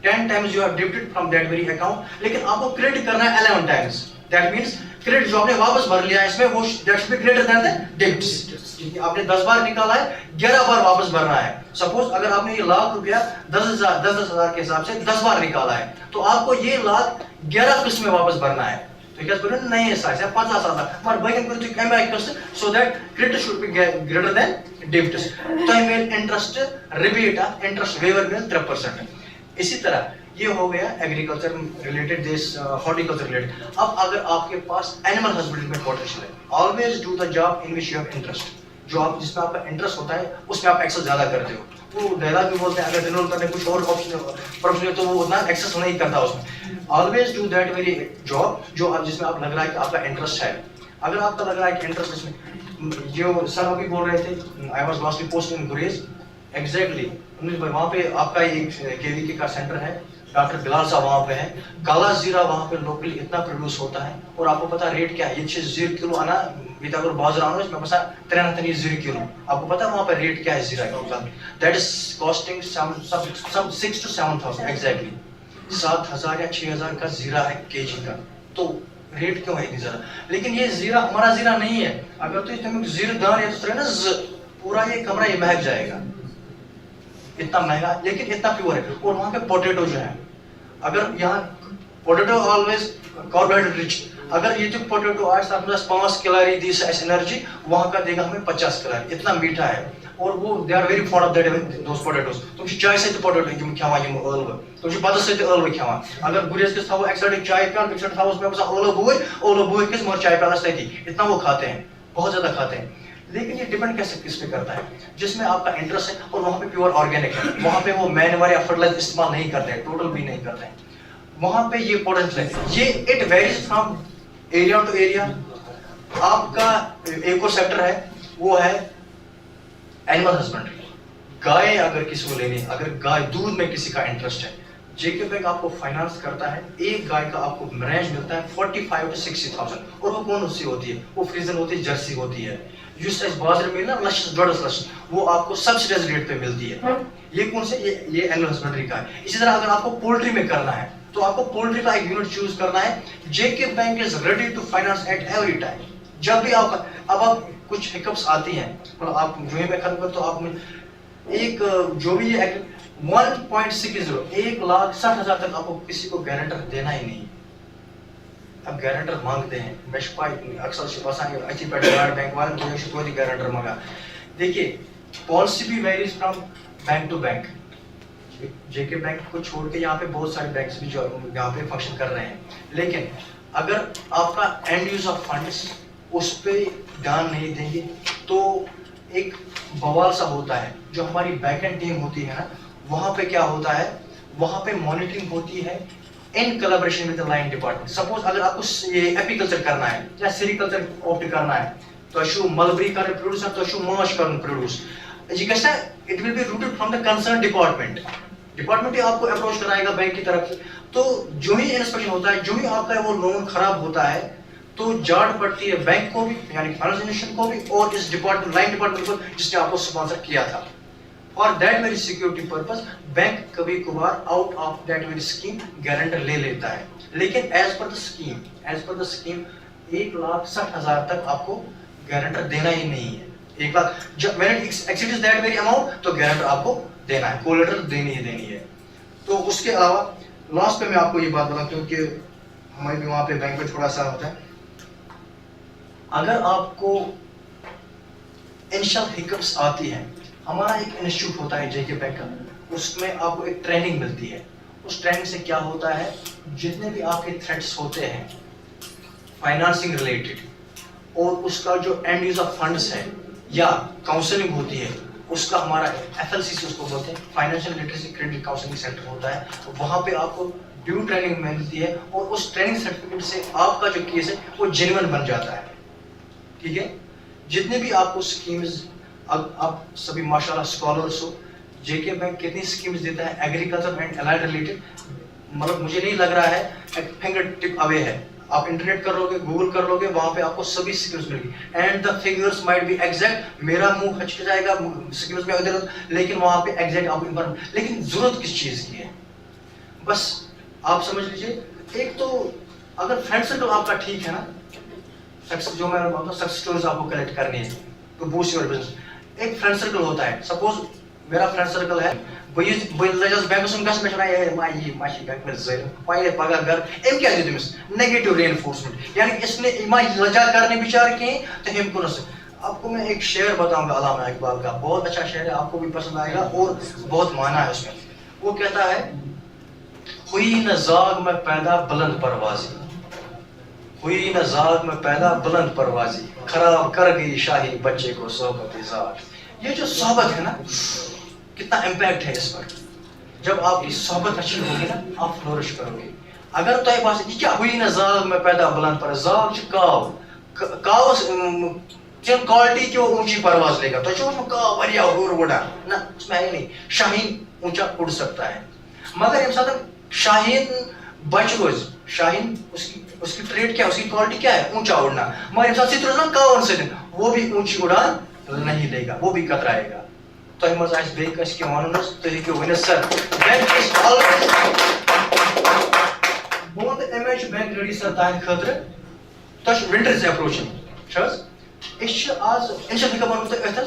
10 times you are debited from that very account, लेकिन आपको क्रेडिट करना है 11 times। दैट मींस क्रेडिट जो आपने वापस भर लिया है इसमें, वो that should be greater then the debts. आपने 10 बार निकाला है, 11 बार वापस भरना है। सपोज अगर आपने ये लाख रुपया 10,000 के हिसाब से 10 बार निकाला है, तो आपको ये लाख 11 किस्त में वापस भरना है। तो क्या बोलूं, नहीं है साइज है 50,000, मगर बगैर कुछ एमआई किस्त, so that credit should be greater than debts. तो मेल इंटरेस्ट रिबेट इंटरेस्ट वेवर में 3%। इसी तरह ये हो गया agriculture related, this horticulture related. अब अगर आपके पास एनिमल हस्बेंड्री में पोटेंशियल है, always do the job in which you have interest. जो आप जिसमें आपका इंटरेस्ट होता है उसमें आप एक्सेस ज्यादा करते हो। वो डायलॉग भी बोलते हैं, अगर रिन्यूअल करने कुछ और ऑप्शन प्रोफेशन है तो वो उतना एक्सेस नहीं करता उसमें। Always do that very job जो आप जिसमें आप लग रहा है कि आपका इंटरेस्ट है। अगर आपका लग रहा है कि इंटरेस्ट इसमें, जो सर अभी बोल रहे थे, I was lastly post in Gurez, exactly वहाँ पे आपका एक केवीके का सेंटर है, डॉक्टर बिलाल साहब वहाँ पे हैं। काला जीरा वहाँ पे लोकली इतना प्रोड्यूस होता है, और आपको पता रेट क्या है, ये 0 किलो आना अगर बाजार आना इसमें पता 0 किलो, आपको पता वहाँ पे रेट क्या है जीरा का? That is costing some 6 to 7,000 exactly. 7,000 या 6,000 का जीरा है केजी का। तो रेट क्यों है इतनी ज़्यादा? लेकिन ये जीरा हमारा जीरा नहीं है, अगर तो इसमें जीरा दान है तो ना पूरा ये कमरा ये महक जाएगा, इतना महंगा लेकिन इतना प्योर है। और वहाँ पे पोटैटो जो है, अगर यहाँ पोटैटो ऑलवेज कार्बोहाइड्रेट रिच, अगर ये जो पोटैटो आज तक 5 कैलोरी दी एनर्जी, वहाँ का देगा हमें 50 कैलोरी, इतना मीठा है। और वो they are very fond of that those potatoes. तुम चाय से पोटैटो यम खावान यम ٲlवٕ, तुम बतस से ٲlवٕ खावान। अगर गुरेज के थावो एक साइड चाय प्याल, एक साइड थावो उसमें बस ٲlवٕ बूर किस मगर चाय प्याला तती, इतना वो खाते हैं, बहुत ज्यादा खाते हैं। लेकिन ये डिपेंड कैसे किस पे करता है, जिसमें आपका इंटरेस्ट है और वहाँ पे प्योर ऑर्गेनिक है, वहाँ पे वो मैन्योर या फर्टिलाइजर इस्तेमाल नहीं करते हैं, टोटल भी नहीं करते हैं, वहाँ पे ये पोटेंशियल है। ये it varies from area to area. आपका एक और सेक्टर है, वो है एनिमल हस्बेंड्री। गाय अगर किसी को लेनी, अगर गाय दूध में किसी का इंटरेस्ट है, जेके बैंक आपको फाइनेंस करता है। एक गाय का आपको रेंज मिलता है 45 to 60,000। और वो कौन सी होती है? वो फ्रीजन होती है, जर्सी होती है, जिस बाजार में ना लक्ष्य 1.5 लाख, वो आपको सब्सिडाइज रेट पे मिलती है। ये कौन से? ये एनिमल हस्बेंड्री का है। इसी तरह अगर आपको पोल्ट्री में करना है तो आपको पोल्ट्री का एक यूनिट चूज करना है। JK bank is ready to finance at every time. जब भी आपका अब आप कुछ हिकअप्स आती हैं, मतलब आप जो में खत्म कर, तो आप एक जो भी ये 1.60 1,60,000 तक आपको किसी को गारंटर देना ही नहीं। अब गारंटर मांगते हैं, अक्सर अच्छी बैंक वाले गारंटर मांगा। देखिए पॉलिसी भी varies from bank to bank. JK bank को छोड़ के यहाँ पे बहुत सारे बैंक्स भी जो यहाँ पे फंक्शन कर रहे हैं, लेकिन अगर आपका एंड यूज ऑफ फंड्स उस पे ध्यान नहीं देंगे तो एक बवाल सा होता है। जो हमारी बैक एंड टीम होती है ना, वहाँ पे क्या होता है, वहाँ पे मॉनिटरिंग होती है in collaboration with the line department. Suppose अगर आपको ये एपीकल्चर करना है या सेरिकल्चर ऑप्ट करना है, तो शू मलबरी कर प्रोड्यूस, तो शू माश कर प्रोड्यूस, ये कैसा it will be routed from the concern department. Department ही आपको अप्रोच कराएगा बैंक की तरफ से। तो जो ही इंस्पेक्शन होता है, जो ही आपका वो लोन खराब होता है, तो जाड़ पड़ती है बैंक को भी, यानी फाइनेंस इंस्टीट्यूशन को भी, और इस डिपार्टमेंट लाइन डिपार्टमेंट को जिसने आपको स्पॉन्सर किया था। और that very security purpose bank कभी कभार out of that very scheme guarantor ले लेता है। लेकिन एज पर द स्कीम 1,60,000 तक आपको गारंटर देना ही नहीं है। 1 लाख जब मैंने एक्सीड्स दैट वेरी अमाउंट, तो गारंटर आपको देना है, कोलेटरल देनी ही है। तो उसके अलावा लास्ट पे मैं आपको ये बात बताऊं, क्योंकि हमारे भी वहाँ पे बैंक में थोड़ा सा होता है। अगर आपको इनिशियल हिकअप्स आती है, हमारा एक इंस्टीट्यूट होता है जेके बैंक का, उसमें आपको एक ट्रेनिंग मिलती है। उस ट्रेनिंग से क्या होता है, जितने भी आपके थ्रेट्स होते हैं फाइनेंसिंग रिलेटेड, और उसका जो एंड यूज ऑफ फंड्स है या काउंसलिंग होती है, उसका हमारा FLCC उसको बोलते हैं, financial literacy credit counselling centre होता है। वहाँ पे आपको ड्यू ट्रेनिंग मिलती है, और उस ट्रेनिंग सर्टिफिकेट से आपका जो केस है वो जेन्युइन बन जाता है। ठीक है, जितने भी आपको स्कीम्स, अब आप सभी माशाल्लाह स्कॉलर्स हो, जेके बैंक कितनी स्कीम्स देता है एग्रीकल्चर एंड एलाइड रिलेटेड, मतलब मुझे नहीं लग रहा है एक फिंगर टिप अवे है। आप इंटरनेट कर लोगे, गूगल कर लोगे, वहां पे आपको सभी स्कीम्स मिलेगी, and the figures might be exact. मेरा मुंह हचक जाएगा स्कीम्स में उधर, लेकिन वहां पे एग्जैक्ट आपको इंफॉर्मेशन। लेकिन जरूरत किस चीज की है, बस आप समझ लीजिए। एक तो अगर फ्रेंड सर्कल आपका ठीक है ना, सक्सेस जो मैं बोलता हूं, सक्सेस स्टोरीज आपको कलेक्ट करनी है तो बूस्ट योर बिजनेस। एक फ्रेंड सर्कल होता है, सपोज मेरा फ्रेंड सर्कल है, बैंक बैंक में पाए पगह घर एम क्या दे तुमस नेगेटिव रेनफोर्समेंट, यानी इसने लजा करने विचार किए तो हम को। आपको मैं एक शेर बताऊंगा अल्लामा इकबाल का, बहुत अच्छा शेर है, आपको भी पसंद आएगा और बहुत माना है उसमें। वो कहता है, हुई न जाग में पैदा बुलंद परवाजी, हुई न जाग में पैदा बुलंद परवाजी, खराब कर गई शाही बच्चे को सोहबत इज़ार। ये जो सोहबत है ना, कितना इम्पैक्ट है इस पर। जब आपकी सोहबत अच्छी होगी ना, आप फ्लोरिश करोगे। अगर तो ये बात क्या हुई ना जाग में पैदा बुलंद पर, जाग काव जिन क्वालिटी की वो ऊंची परवाज लेगा, तो जो काव बढ़िया उड़ा ना, उसमें है नहीं। शाहीन ऊंचा उड़ सकता है, मगर इन साथ शाहीन बच रोज, शाहीन उसकी ट्रेड क्या, उसकी क्वालिटी क्या है, ऊंचा उड़ना। मगर इन साथ ना कावन से वो भी ऊंची उड़ान नहीं लेगा, वो भी कतराएगा। तो हम आज बैंक का इसके वानुनस तो ये क्यों वने सर बैंक इज ऑलवेज बोल the image bank ready sir तान खतर तो विंटर से अप्रोचिंग शर्स इस आज इन शब्द का मतलब तो ऐसा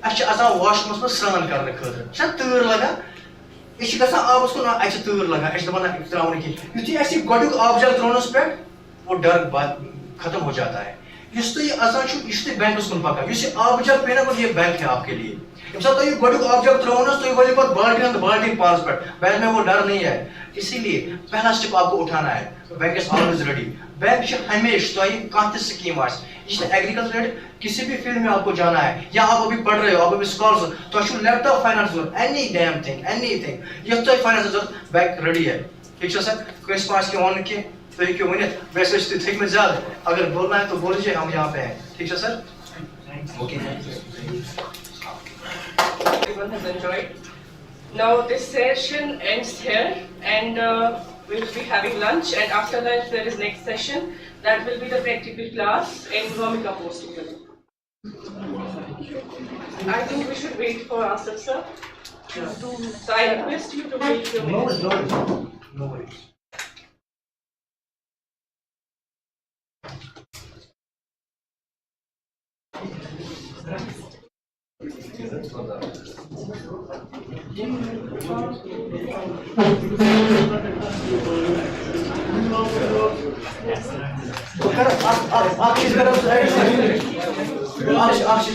अच्छा आसा वॉशरूम में स्नान करने खतर छ तूर लगा इस गसा आप उसको ना अच्छा तूर लगा इस दबना इतरावन की युति ऐसी गडुक आप जल त्रोनस पे वो डर बात खत्म हो जाता है इस तो ये आसा छु इस ते बैंक उसको पका इस आप जल पेना को ये बैंक है आपके लिए इस तो ये गडुक आप जल त्रोनस तो ये वाली बात बाल्टी पास पर बैंक में वो डर नहीं है इसीलिए पहला स्टेप आपको उठाना है bank is always ready bank हमेशा तो ये कांति स्कीम आस इस एग्रीकल्चर किसी भी फील्ड में आपको जाना है या आप अभी पढ़ रहे हो आप अभी स्कॉलर तो अच्छु laptop finance any damn thing anything ये तो फाइनेंस बैंक रेडी है ठीक है सर कोई पास के वन के तो ये क्यों नहीं वैसे तो ठीक में ज्यादा अगर बोलना है तो बोलिए हम यहाँ पे हैं ठीक है sir okay Everyone has enjoyed. Now this session ends here, and we'll be having lunch. And after lunch, there is next session. That will be the practical class in vermicomposting. I think we should wait for Asif sir. So I request you to wait a minute. No worries. आप किस तरफ